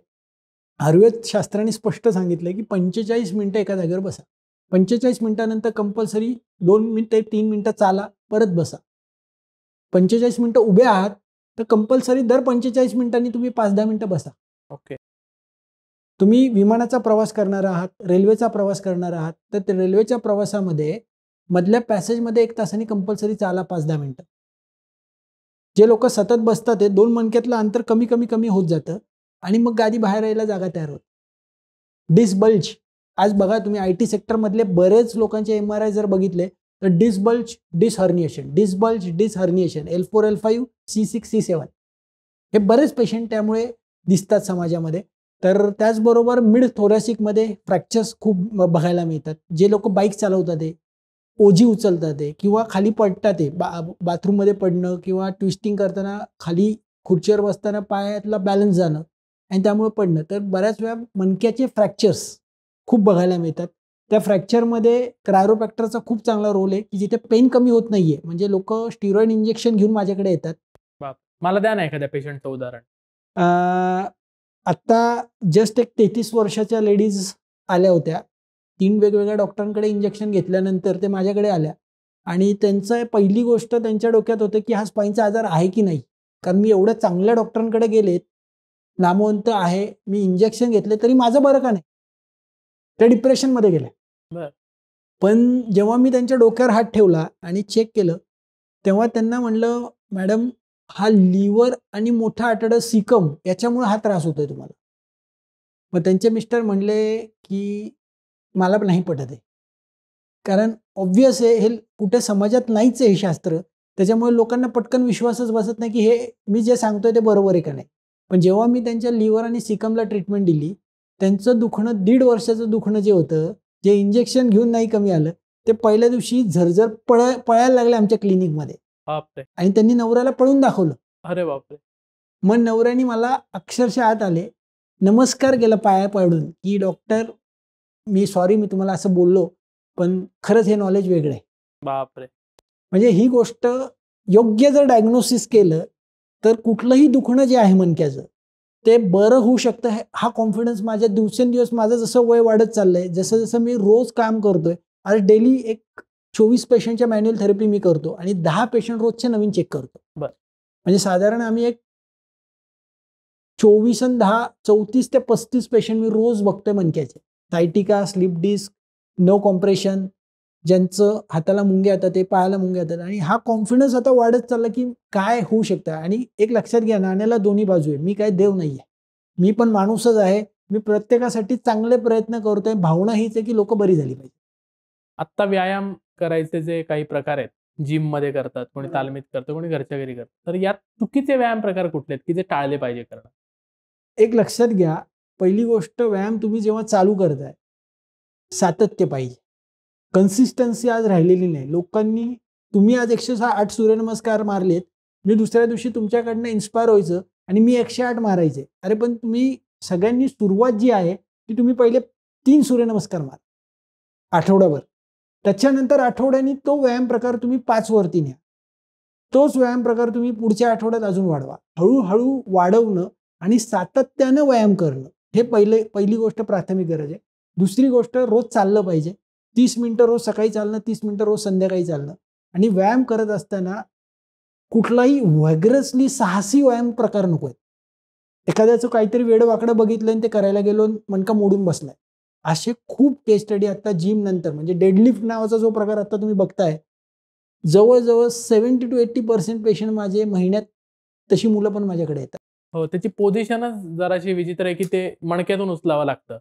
आयुर्वेद शास्त्राने स्पष्ट सांगितलंय की 45 मिनिटं एका जागेवर बसा. 45 मिनिटानंतर कंपल्सरी 2 मिनिटं 3 मिनिटं चाला, परत बसा. 45 मिनिटं उभे आहात तर कंपल्सरी दर 45 मिनिटांनी तुम्ही 5-10 मिनिटं बसा. ओके. तुम्ही विमानाचा प्रवास करणार आहात, रेल्वेचा प्रवास करणार आहात, तर ते रेल्वेच्या प्रवासामध्ये मधल्या पॅसेजमध्ये 1 तासाने कंपल्सरी चाला 5-10 मिनिटं. जे लोक सतत बसतात ते 2 मणक्यातलं अंतर कमी कमी कमी होत जातं आणि मग गादी बाहेर यायला जागा तयार होते. डिस्बल्ज, आज बघा तुम्ही IT सेक्टरमधले बरेच लोकांचे MRI जर बघितले तर डिस्बल्ज, डिसहर्निएशन, डिस्बल्ज, डिसहर्निएशन, L4, L5, C6, C7 हे बरेच पेशंट त्यामुळे दिसतात समाजामध्ये. तर त्याचबरोबर मिड थोरॅसिकमध्ये फ्रॅक्चर्स खूप बघायला मिळतात. जे लोक बाईक चालवतात ते, ओझी उचलतात ते, किंवा खाली पडतात ते, बाथरूममध्ये पडणं किंवा ट्विस्टिंग करताना खाली खुर्चीवर बसताना पायातला बॅलन्स जाणं आणि त्यामुळे पडणं. तर बऱ्याच वेळा मणक्याचे फ्रॅक्चर्स खूप बघायला मिळतात. त्या फ्रॅक्चरमध्ये क्रायोप्रॅक्टरचा खूप चांगला रोल आहे की जिथे पेन कमी होत नाहीये, म्हणजे लोक स्टिरॉइड इंजेक्शन घेऊन माझ्याकडे येतात. मला द्या ना एखाद्या पेशंटचं उदाहरण. आत्ता जस्ट एक 33 वर्षाच्या लेडीज आल्या होत्या. 3 वेगवेगळ्या डॉक्टरांकडे इंजेक्शन घेतल्यानंतर ते माझ्याकडे आल्या आणि त्यांचं पहिली गोष्ट त्यांच्या डोक्यात होतं की हा स्पाईनचा आजार आहे की नाही. कारण मी एवढ्या चांगल्या डॉक्टरांकडे गेलेत, नामवंत आहे, मी इंजेक्शन घेतले तरी माझं बरं का नाही. त्या डिप्रेशनमध्ये गेल्या. पण जेव्हा मी त्यांच्या डोक्यावर हात ठेवला आणि चेक केलं तेव्हा त्यांना म्हणलं मॅडम हा लिव्हर आणि मोठा आतडं सिकम याच्यामुळे हा त्रास होतोय तुम्हाला. मग त्यांचे मिस्टर म्हणले की मला नाही पटत आहे, कारण ऑब्व्हियस आहे हे कुठे समाजात नाहीच आहे हे शास्त्र, त्याच्यामुळे लोकांना पटकन विश्वासच बसत नाही की हे मी जे सांगतोय ते बरोबर आहे का नाही. पण जेव्हा मी त्यांच्या लिव्हर आणि सिकमला ट्रीटमेंट दिली, त्यांचं दुखणं 1.5 वर्षाचं दुखणं जे होतं, जे इंजेक्शन घेऊन नाही कमी आलं, ते पहिल्या दिवशी झरझर पळायला लागले आमच्या क्लिनिकमध्ये. आणि त्यांनी नवऱ्याला पळून दाखवलं. अरे बापरे. मग नवऱ्याने मला अक्षरशः आत आले, नमस्कार केला पाया पडून की डॉक्टर मी सॉरी मी तुम्हाला असं बोललो, पण खरंच हे नॉलेज वेगळं आहे. बापरे. म्हणजे ही गोष्ट योग्य जर डायग्नोसिस केलं तर कुठलंही दुखणं जे आहे मणक्याचं ते बरं होऊ शकतं. हा कॉन्फिडन्स माझ्या दिवसेंदिवस माझं जसं वय वाढत चाललंय, जसं जसं मी रोज काम करतोय, आज डेली एक 24 पेशंटच्या मॅन्युअल थेरपी मी करतो आणि 10 पेशंट रोजचे नवीन चेक करतो. म्हणजे साधारण आम्ही एक 24 आणि 10 34 ते 35 पेशंट मी रोज बघतोय मणक्याचे. Sciatica, slip disc, no compression, ज्यांचं हाताला मुंग्या येतात ते पायाला मुंग्या येतात. आणि हा कॉन्फिडन्स आता वाढत चालला की काय होऊ शकतं. आणि एक लक्षात घ्या, नाण्याला दोन्ही बाजू आहे. मी काय देव नाही आहे, मी पण माणूसच आहे. मी प्रत्येकासाठी चांगले प्रयत्न करतोय. भावना हीच आहे की लोक बरी झाली पाहिजे. आत्ता व्यायाम करायचे जे काही प्रकार आहेत, जिम मध्ये करतात, कोणी तालमीत करतं, कोणी घरच्या घरी करतं, तर यात चुकीचे व्यायाम प्रकार कुठले आहेत की जे टाळले पाहिजे करणं? एक लक्षात घ्या, पहिली गोष्ट, व्यायाम तुम्ही जेव्हा चालू करताय सातत्य पाहिजे. कन्सिस्टन्सी आज राहिलेली नाही. लोकांनी, तुम्ही आज 108 सूर्यनमस्कार मारलेत, मी दुसऱ्या दिवशी तुमच्याकडनं इन्स्पायर व्हायचं आणि मी 108 मारायचे. अरे पण तुम्ही सगळ्यांनी सुरुवात जी आहे ती तुम्ही पहिले 3 सूर्यनमस्कार मारा आठवड्याभर. त्याच्यानंतर आठवड्यानी तो व्यायाम प्रकार तुम्ही 5 वरती न्या. तोच व्यायाम प्रकार तुम्ही पुढच्या आठवड्यात अजून वाढवा. हळूहळू वाढवणं आणि सातत्यानं व्यायाम करणं हे पहिली गोष्ट प्राथमिक गरज आहे. दुसरी गोष्ट, रोज चाललं पाहिजे. 30 मिनिटं रोज सकाळी चालणं, 30 मिनिटं रोज संध्याकाळी चालणं. आणि व्यायाम करत असताना कुठलाही व्हॅगरसली साहसी व्यायाम प्रकार नको आहेत. एखाद्याचं काहीतरी वेडं वाकडं बघितलं आणि ते करायला गेलो मणका मोडून बसलाय. असे खूप केस स्टडी आता जिम नंतर, म्हणजे डेडलिफ्ट नावाचा जो प्रकार आता तुम्ही बघताय, जवळजवळ 70-80% पेशंट माझे महिन्यात, तशी मुलं पण माझ्याकडे येतात. हो, त्याची पोझिशनच जराशी विचित्र आहे की ते मणक्यातून उचलावं लागतं.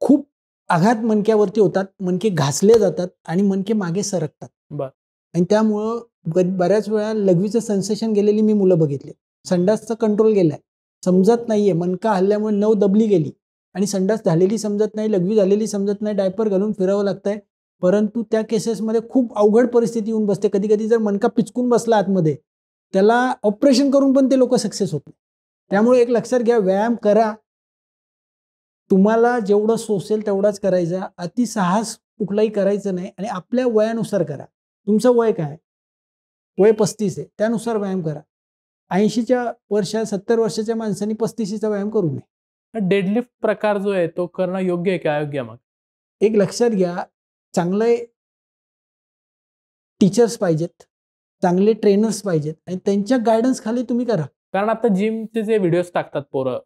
खूप आघात मणक्यावरती होतात, मणके घासले जातात आणि मणके मागे सरकतात. बर. आणि त्यामुळं बऱ्याच वेळा लघवीचं सेन्सेशन गेलेली मी मुलं बघितली. संडासचा कंट्रोल गेलाय, समजत नाहीये, मणका हल्ल्यामुळे नव दबली गेली आणि संडास झालेली समजत नाही, लघवी झालेली समजत नाही, डायपर घालून फिरावं लागतंय. परंतु त्या केसेसमध्ये खूप अवघड परिस्थिती येऊन बसते. कधी कधी जर मणका पिचकून बसला आतमध्ये, त्याला ऑपरेशन करून पण ते लोक सक्सेस होत नाही. त्यामुळे एक लक्षात घ्या, व्यायाम करा, तुम्हाला जेवढं सोसेल तेवढाच करायचा, अतिसाहस कुठलाही करायचं नाही आणि आपल्या वयानुसार करा. तुमचं वय काय? वय 35 आहे, त्यानुसार व्यायाम करा. 80च्या वर्षात 70 वर्षाच्या माणसांनी 35चा व्यायाम करू नये. डेडलिफ्ट प्रकार जो आहे तो करणं योग्य आहे की अयोग्य? मग एक लक्षात घ्या, चांगले टीचर्स पाहिजेत, चांगले ट्रेनर्स पाहिजेत आणि त्यांच्या गायडन्स खाली तुम्ही करा. कारण आता जिमचे जे व्हिडिओज टाकतात पोरं,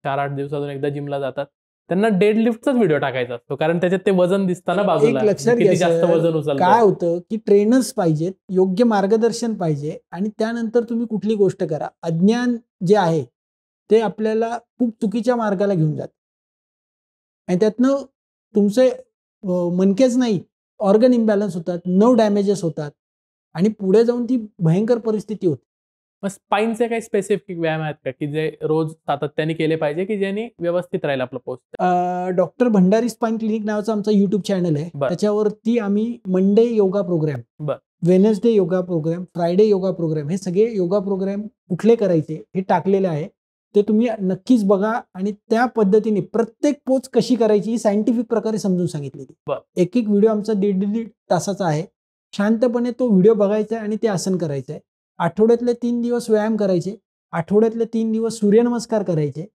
4-8 दिवसातून एकदा जिमला जातात, त्यांना डेडलिफ्टचाच व्हिडिओ टाकायचा असतो, कारण त्याच्यात ते वजन दिसताना बाजूला, एक लक्षात किती घ्या जास्त वजन सर, उचलतं. काय होतं की ट्रेनर्स पाहिजेत, योग्य मार्गदर्शन पाहिजे आणि त्यानंतर तुम्ही कुठली गोष्ट करा. अज्ञान जे आहे ते आपल्याला खूप चुकीच्या मार्गाला घेऊन जातं आणि त्यातनं तुमचे मणकेच नाही, ऑर्गन इम्बॅलन्स होतात, नर्व डॅमेजेस होतात आणि पुढे जाऊन ती भयंकर परिस्थिती होते. मग स्पाईनचे काही स्पेसिफिक व्यायाम आहेत का की जे रोज सातत्याने केले पाहिजे, की ज्यांनी व्यवस्थित राहील आपलं post? Doctor Bhandari spine clinic नावाचा आमचा युट्यूब चॅनल आहे. बरं. त्याच्यावरती आम्ही मंडे योगा प्रोग्राम, बरं. Wednesday yoga program, Friday yoga program, हे सगळे योगा प्रोग्राम कुठले करायचे हे टाकलेले आहे. ते तुम्ही नक्कीच बघा आणि त्या पद्धतीने प्रत्येक पोच कशी करायची ही सायंटिफिक प्रकारे समजून सांगितलेली. बरं. एक एक व्हिडिओ आमचा 1.5 तासाचा आहे. शांतपणे तो व्हिडिओ बघायचा आहे आणि ते आसन करायचं आहे. आठवड्यातले 3 दिवस व्यायाम करायचे, आठवड्यातले 3 दिवस सूर्यनमस्कार करायचे,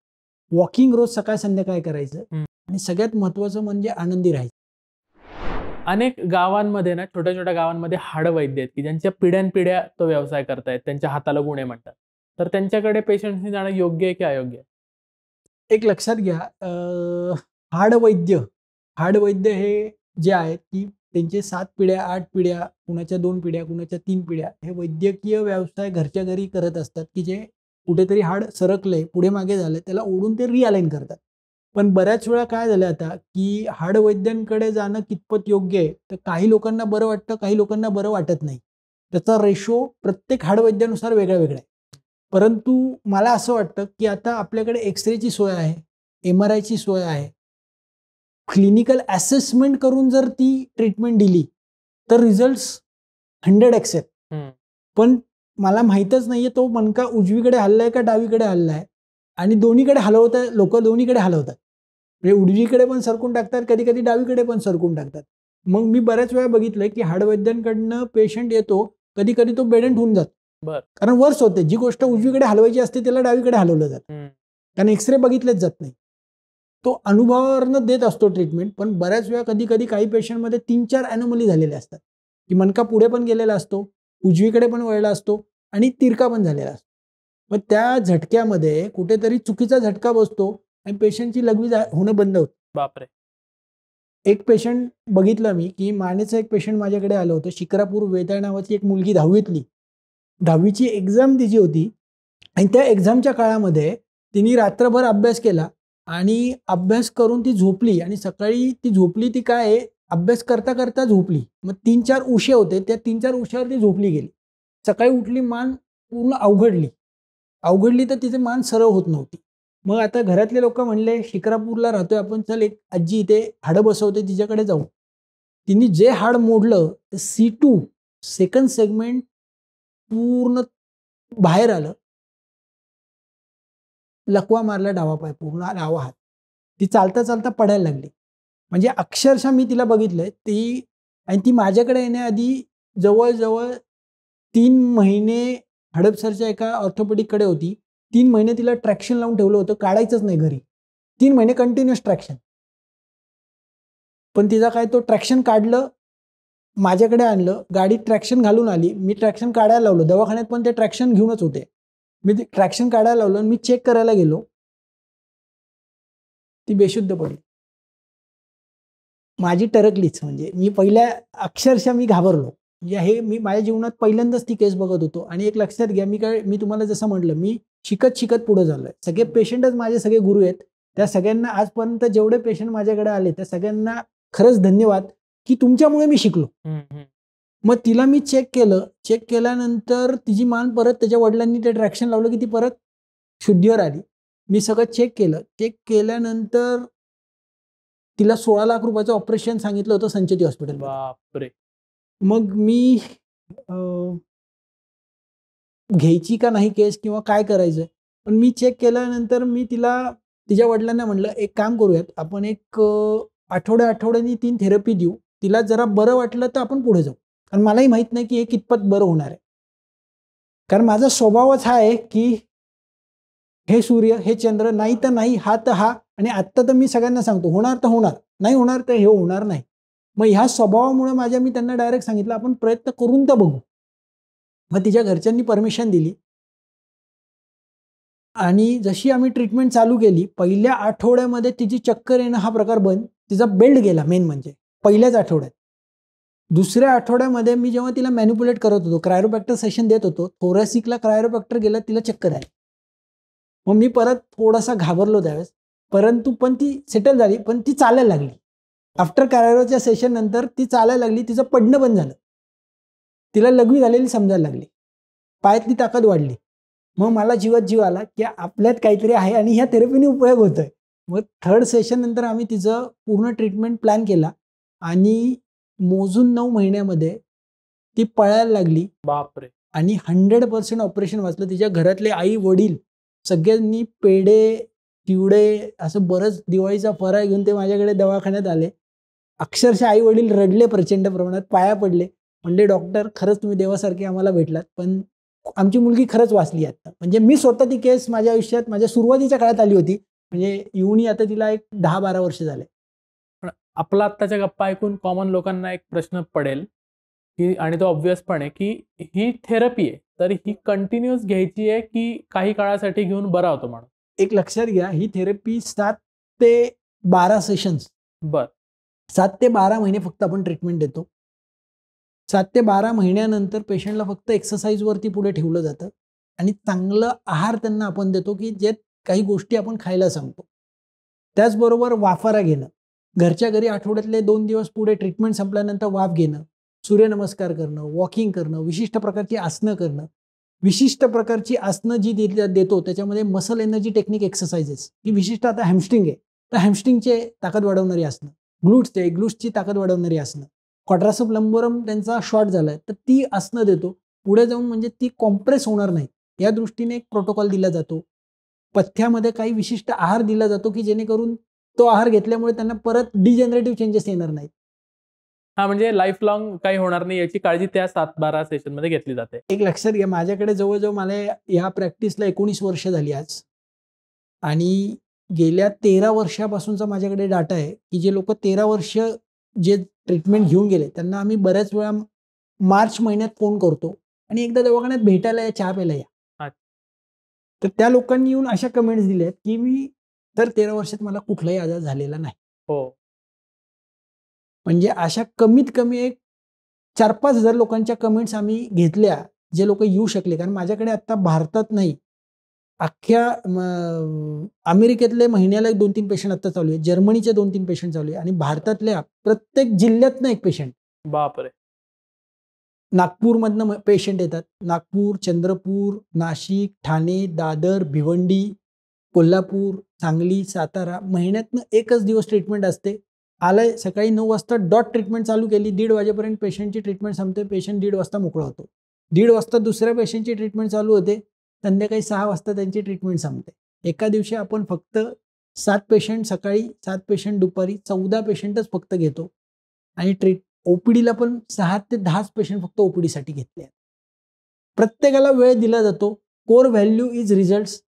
वॉकिंग रोज सकाळ संध्याकाळी करायचं आणि सगळ्यात महत्वाचं म्हणजे आनंदी राहायचं. अनेक गावांमध्ये ना, छोट्या छोट्या गावांमध्ये हाडवैद्य आहेत की ज्यांच्या पिढ्यानपिढ्या तो व्यवसाय करतायत, त्यांच्या हाताला गुण आहे म्हणतात, तर त्यांच्याकडे पेशंट्सनी जाणं योग्य आहे की अयोग्य आहे? एक लक्षात घ्या, हाडवैद्य हे जे आहेत की त्यांचे 7 पिढ्या 8 पिढ्या, कुणाच्या 2 पिढ्या, कुणाच्या 3 पिढ्या, हे वैद्यकीय व्यवसाय घरच्या घरी करत असतात की जे कुठेतरी हाड सरकले, पुढे मागे झाले, त्याला ओढून ते रिअलाइन करतात. पण बऱ्याच वेळा काय झालं आता की हाडवैद्यांकडे जाणं कितपत योग्य आहे, तर काही लोकांना बरं वाटतं, काही लोकांना बरं वाटत नाही. त्याचा रेशो प्रत्येक हाडवैद्यानुसार वेगळा वेगळा आहे. परंतु मला असं वाटतं की आता आपल्याकडे एक्सरेची सोय आहे, MRIची सोय आहे, क्लिनिकल असेसमेंट करून जर ती ट्रीटमेंट दिली तर रिझल्ट्स 100x आहेत. पण मला माहीतच नाहीये तो मणका उजवीकडे हल्लाय का डावीकडे हल्लाय आणि दोन्हीकडे हलवतात, लोक दोन्हीकडे हलवतात, म्हणजे उजवीकडे पण सरकून टाकतात, कधी कधी डावीकडे पण सरकून टाकतात. मग मी बऱ्याच वेळा बघितलंय की हाडवैद्यांकडनं पेशंट येतो, कधी कधी तो बेडंट होऊन जातो. बरं. कारण वर्स होते, जी गोष्ट उजवीकडे हलवायची असते त्याला डावीकडे हलवलं जातं, कारण एक्सरे बघितलेच जात नाही. तो अनुभवावरनं देत असतो ट्रीटमेंट. पण बऱ्याच वेळा कधी कधी काही पेशंटमध्ये 3-4 ॲनोमली झालेले असतात की मणका पुढे पण गेलेला असतो, उजवीकडे पण वळला असतो आणि तिरका पण झालेला असतो. मग त्या झटक्यामध्ये कुठेतरी चुकीचा झटका बसतो आणि पेशंटची लघवी होणं बंद होतं. बापरे. एक पेशंट बघितलं मी की मानेचं एक पेशंट माझ्याकडे आलं होतं. शिक्रापूर वेताळ नावाची एक मुलगी 10वीची एक्झाम तिची होती आणि त्या एक्झामच्या काळामध्ये तिने रात्रभर अभ्यास केला आणि अभ्यास करून ती झोपली आणि सकाळी ती झोपली, ती काय आहे, अभ्यास करता करता झोपली. मग 3-4 उशे होते, त्या 3-4 उशावर ती झोपली गेली. सकाळी उठली, मान पूर्ण अवघडली तर तिचे मान सरळ होत नव्हती. मग आता घरातले लोक म्हणले, शिक्रापूरला राहतोय आपण, चल एक आजी इथे हाडं बसवते तिच्याकडे जाऊ. तिने जे हाड मोडलं ते C2 सेकंड सेगमेंट पूर्ण बाहेर आलं, लकवा मारला डावा पाय, पूर्ण डावा हात. ती चालता चालता पडायला लागली. म्हणजे अक्षरशः मी तिला बघितलंय ती, आणि ती माझ्याकडे येण्याआधी जवळजवळ 3 महिने हडपसरच्या एका ऑर्थोपेडिककडे होती. 3 महिने तिला ट्रॅक्शन लावून ठेवलं होतं, काढायचंच नाही घरी. 3 महिने कंटिन्युअस ट्रॅक्शन. पण तिचा काय, तो ट्रॅक्शन काढलं, माझ्याकडे आणलं, गाडीत ट्रॅक्शन घालून आली, मी ट्रॅक्शन काढायला लावलं, दवाखान्यात पण ते ट्रॅक्शन घेऊनच होते. मी ते ट्रॅक्शन काढायला लावलं आणि मी चेक करायला गेलो, ती बेशुद्ध पडली. माझी टरकलीच. म्हणजे मी पहिल्या अक्षरशः मी घाबरलो. म्हणजे हे मी माझ्या जीवनात पहिल्यांदाच ती केस बघत होतो. आणि एक लक्षात घ्या, मी तुम्हाला जसं म्हटलं, मी शिकत शिकत पुढे झालोय. सगळे पेशंटच माझे सगळे गुरु आहेत. त्या सगळ्यांना आजपर्यंत जेवढे पेशंट माझ्याकडे आले त्या सगळ्यांना खरंच धन्यवाद की तुमच्यामुळे मी शिकलो. मग तिला मी चेक केलं. चेक केल्यानंतर तिची मान परत त्याच्या वडिलांनी ते ट्रॅक्शन लावलं की ती परत शुद्धीवर आली. मी सगळं चेक केलं. चेक केल्यानंतर तिला 16 लाख रुपयाचं ऑपरेशन सांगितलं होतं संचेती हॉस्पिटल. बापरे. मग मी घ्यायची का नाही केस किंवा काय करायचं, पण मी चेक केल्यानंतर मी तिच्या वडिलांना म्हटलं, एक काम करूयात, आपण एक आठवड्यानी 3 थेरपी देऊ. तिला जरा बरं वाटलं तर आपण पुढे जाऊ. कारण मलाही माहित नाही की हे कितपत बरं होणार आहे. कारण माझा स्वभावच हा आहे की हे सूर्य, हे चंद्र, नाही तर नाही, हा तर हा. आणि आत्ता तर मी सगळ्यांना सांगतो, होणार तर होणार, नाही होणार तर हे होणार नाही. मग ह्या स्वभावामुळे मी त्यांना डायरेक्ट सांगितलं, आपण प्रयत्न करून तर बघू. मग तिच्या घरच्यांनी परमिशन दिली आणि जशी आम्ही ट्रीटमेंट चालू केली, पहिल्या आठवड्यामध्ये तिची चक्कर येणं हा प्रकार बंद. तिचा बेल्ट गेला मेन म्हणजे पहिल्याच आठवड्यात. दुसऱ्या आठवड्यामध्ये मी जेव्हा तिला मॅनिप्युलेट करत होतो, क्रायोप्रॅक्टर सेशन देत होतो, थोरॅसिकला क्रायोप्रॅक्टर गेला, तिला चक्कर आली. मग मी परत थोडासा घाबरलो त्यावेळेस, परंतु पण ती सेटल झाली. पण ती चालायला लागली. आफ्टर क्रायोच्या सेशन नंतर ती चालायला लागली. तिचं पडणं बंद झालं. तिला लघवी झालेली समजायला लागली. पायातली ताकद वाढली. मग मला जीवात जीव आला की आपल्यात काहीतरी आहे आणि ह्या थेरपीने उपयोग होतोय. मग 3rd सेशन नंतर आम्ही तिचं पूर्ण ट्रीटमेंट प्लॅन केला आणि मोजून 9 महिन्यामध्ये ती पळायला लागली. बापरे. आणि 100% ऑपरेशन वाचलं. तिच्या घरातले आई वडील सगळ्यांनी पेढे, चिवडे असं बरंच दिवाळीचा फराळ घेऊन ते माझ्याकडे दवाखान्यात आले. अक्षरशः आई वडील रडले प्रचंड प्रमाणात, पाया पडले. म्हणले, डॉक्टर खरंच तुम्ही देवासारखे आम्हाला भेटलात, पण आमची मुलगी खरंच वाचली आता. म्हणजे मी स्वतः ती केस माझ्या आयुष्यात माझ्या सुरुवातीच्या काळात आली होती. म्हणजे येऊनही आता तिला एक 10-12 वर्ष झाले. पण आपला आत्ताच्या गप्पा ऐकून कॉमन लोकांना एक प्रश्न पडेल की, आणि तो ऑब्व्हियस पण आहे की ही थेरपी आहे, तर ही कंटिन्युअस घ्यायची आहे की काही काळासाठी घेऊन बरा होतो माणूस? एक लक्षात घ्या, ही थेरपी 7 ते 12 सेशन्स, 7 ते 12 महिने फक्त आपण ट्रीटमेंट देतो. 7 ते 12 महिन्यानंतर पेशंटला फक्त एक्सरसाइजवरती पुढे ठेवलं जातं आणि चांगलं आहार त्यांना आपण देतो की जे काही गोष्टी आपण खायला सांगतो. त्याचबरोबर वाफारा घेणं, घरच्या घरी आठवड्यातले 2 दिवस पुढे ट्रीटमेंट संपल्यानंतर वाफ घेणं, सूर्यनमस्कार करणं, वॉकिंग करणं, विशिष्ट प्रकारची आसनं करणं. विशिष्ट प्रकारची आसनं जी देतो त्याच्यामध्ये मसल एनर्जी टेक्निक एक्सरसाइजेस, की विशिष्ट आता हॅमस्ट्रिंग आहे तर हॅमस्ट्रिंगचे ताकद वाढवणारी आसनं, ग्लूट्सची ताकद वाढवणारी आसनं, क्वाड्रासेप लंबोरम त्यांचा शॉर्ट झालाय तर ती आसनं देतो. पुढे जाऊन म्हणजे ती कॉम्प्रेस होणार नाही या दृष्टीने एक प्रोटोकॉल दिला जातो. पथ्यामध्ये काही विशिष्ट आहार दिला जातो की जेणेकरून तो आहार घेतल्यामुळे त्यांना परत डिजेनरेटिव्ह चेंजेस येणार नाहीत. हा, म्हणजे लाईफ लॉंग काही होणार नाही याची काळजी त्या 7-12 सेशन मध्ये घेतली जाते. एक लक्षात घ्या, माझ्याकडे जवळजवळ मला या प्रॅक्टिसला 19 वर्ष झाली आज. आणि गेल्या 13 वर्षापासूनचा माझ्याकडे डाटा आहे की जे लोक 13 वर्ष जे ट्रीटमेंट घेऊन गेले त्यांना आम्ही बऱ्याच वेळा मार्च महिन्यात फोन करतो आणि एकदा दवाखान्यात भेटायला या, चहा प्यायला या. तर त्या लोकांनी येऊन अशा कमेंट्स दिल्यात की मी तर 13 वर्षात मला कुठलाही आजार झालेला नाही. हो. म्हणजे अशा कमीत कमी एक 4-5 हजार लोकांच्या कमेंट्स आम्ही घेतल्या जे लोक येऊ शकले. कारण माझ्याकडे आता भारतात नाही, अख्ख्या अमेरिकेतले महिन्याला 2-3 पेशंट आता चालू आहे, जर्मनीचे 2-3 पेशंट चालू आहे आणि भारतातल्या प्रत्येक जिल्ह्यातनं एक पेशंट. बापरे. नागपूरमधनं पेशंट येतात. नागपूर, चंद्रपूर, नाशिक, ठाणे, दादर, भिवंडी, कोल्हापूर, सांगली, सातारा. महिन्यातनं एकच दिवस ट्रीटमेंट असते. आलंय सकाळी 9 वाजता डॉट ट्रीटमेंट चालू केली, 1:30 वाजेपर्यंत पेशंटची ट्रीटमेंट संपते. पेशंट 1:30 वाजता मोकळा होतो. 1:30 वाजता दुसऱ्या पेशंटची ट्रीटमेंट चालू होते. संध्याकाळी 6 वाजता त्यांची ट्रीटमेंट संपते. एका दिवशी आपण फक्त 7 पेशंट सकाळी, 7 पेशंट दुपारी, 14 पेशंटच फक्त घेतो. आणि ओपीडीला पण 6 ते 10 पेशंट फक्त ओपीडीसाठी घेतले आहेत. प्रत्येकाला वेळ दिला जातो. कोर व्हॅल्यू इज रिझल्ट्स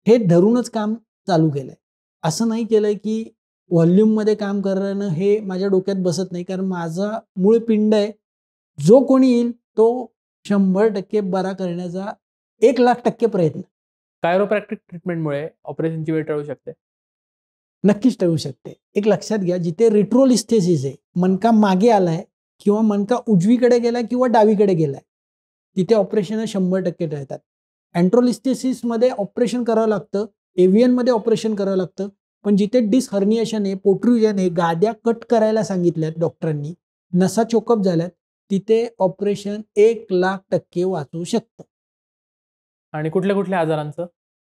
हे धरूनच काम चालू केलंय. असं नाही केलंय की व्हॉल्यूममध्ये काम करणं हे माझ्या डोक्यात बसत नाही. कारण माझा मूळ पिंड आहे, जो कोणी येईल तो 100% बरा करण्याचा 1,00,000% प्रयत्न. कायरोप्रॅक्टिक ट्रीटमेंटमुळे ऑपरेशनची वेळ टळू शकते. नक्कीच टळू शकते. एक लक्षात घ्या, जिथे रेट्रोलिस्थेसिस आहे, मणका मागे आलाय किंवा मणका उजवीकडे गेलाय किंवा डावीकडे गेलाय, तिथे ऑपरेशन 100% टळतात. अँट्रोलिस्थेसिसमध्ये ऑपरेशन करावं लागतं, एव्हियनमध्ये ऑपरेशन करावं लागतं, पण जिथे डिस्क हर्निएशन आहे, पोट्रुजन आहे, गाद्या कट करायला सांगितल्यात डॉक्टरांनी, नसा चोकअप झाल्यात, तिथे ऑपरेशन 1,00,000% वाचू शकतं. आणि कुठल्या कुठल्या आजारांचं?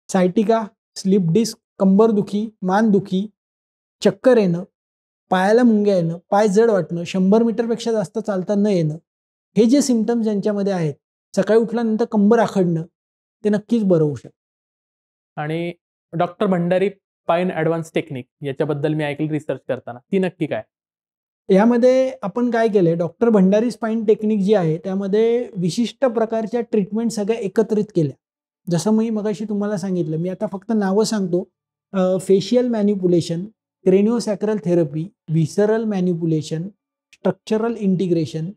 सायटिका, स्लिप डिस्क, कंबरदुखी, मानदुखी, चक्कर येणं, पायाला मुंग्या येणं, पाय जड वाटणं, 100 मीटरपेक्षा जास्त चालता न येणं, हे जे सिम्पटम्स ज्यांच्यामध्ये आहेत, सकाळी उठल्यानंतर कंबर आखडणं, ते नक्कीच बरं होऊ शकतं. आणि doctor Bhandari spine advance technique याच्याबद्दल मी ऐकलं रिसर्च करताना, ती नक्की काय? यामध्ये आपण काय केलंय, डॉक्टर भंडारी स्पाइन टेक्निक जी आहे त्यामध्ये विशिष्ट प्रकारच्या ट्रीटमेंट सगळ्या एकत्रित केल्या. जसं मी मगाशी तुम्हाला सांगितलं, मी आता फक्त नावं सांगतो. Facial manipulation, craniosacral therapy, visceral manipulation, structural integration,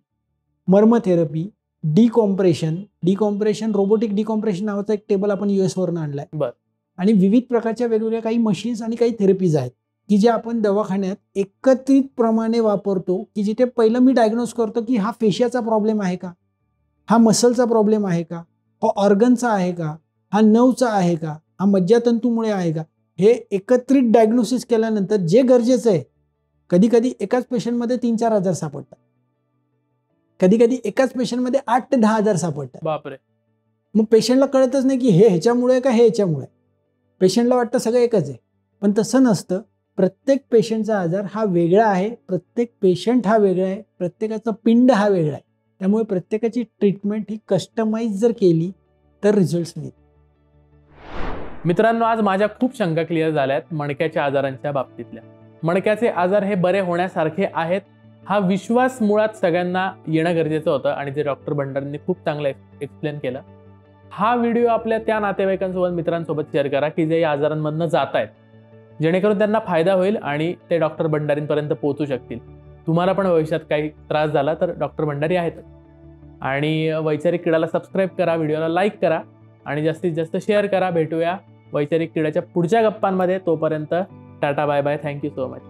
marma therapy, decompression, robotic decompression नावाचा एक टेबल आपण US वरनं आणलाय. बरं. आणि विविध प्रकारच्या वेगवेगळ्या काही मशीन्स आणि काही थेरपीज आहेत की जे आपण दवाखान्यात एकत्रित प्रमाणे वापरतो, की जिथे पहिलं मी डायग्नोज करतो की हा फेशियाचा प्रॉब्लेम आहे का, हा मसलचा प्रॉब्लेम आहे का, हा ऑर्गनचा आहे का, हा नर्वचा आहे का, हा मज्जातंतूमुळे आहे का, हे एकत्रित डायग्नोसिस केल्यानंतर जे गरजेचं आहे, कधी कधी एकाच पेशंटमध्ये 3-4 हजार सापडतात, कधी कधी एकाच पेशंटमध्ये 8 ते 10 हजार सापडतात. बापरे. मग पेशंटला कळतच नाही की हे ह्याच्यामुळे का हे ह्याच्यामुळे. पेशंटला वाटतं सगळं एकच आहे, पण तसं नसतं. प्रत्येक पेशंटचा आजार हा वेगळा आहे, प्रत्येक पेशंट हा वेगळा आहे, प्रत्येकाचा पिंड हा वेगळा आहे. त्यामुळे प्रत्येकाची ट्रीटमेंट ही कस्टमाइज जर केली तर रिझल्ट्स मिळतील. मित्रांनो, आज माझ्या खूप शंका क्लिअर झाल्यात मणक्याच्या आजारांच्या बाबतीतल्या. मणक्याचे आजार हे बरे होण्यासारखे आहेत, हा विश्वास मुळात सगळ्यांना येणं गरजेचं होतं आणि जे डॉक्टर भंडारींनी खूप चांगलं एक्सप्लेन केलं. हा व्हिडिओ आपल्या त्या नातेवाईकांसोबत, मित्रांसोबत शेअर करा की जे या आजारांमधनं जात आहेत, जेणेकरून त्यांना फायदा होईल आणि ते डॉक्टर भंडारींपर्यंत पोहोचू शकतील. तुम्हाला पण भविष्यात काही त्रास झाला तर डॉक्टर भंडारी आहेत. आणि वैचारिक क्रीडाला सबस्क्राईब करा, व्हिडिओला लाईक करा आणि जास्तीत जास्त शेअर करा. भेटूया वैचारिक क्रीडाच्या पुढच्या गप्पांमध्ये. तोपर्यंत tata, bye bye, thank you so much.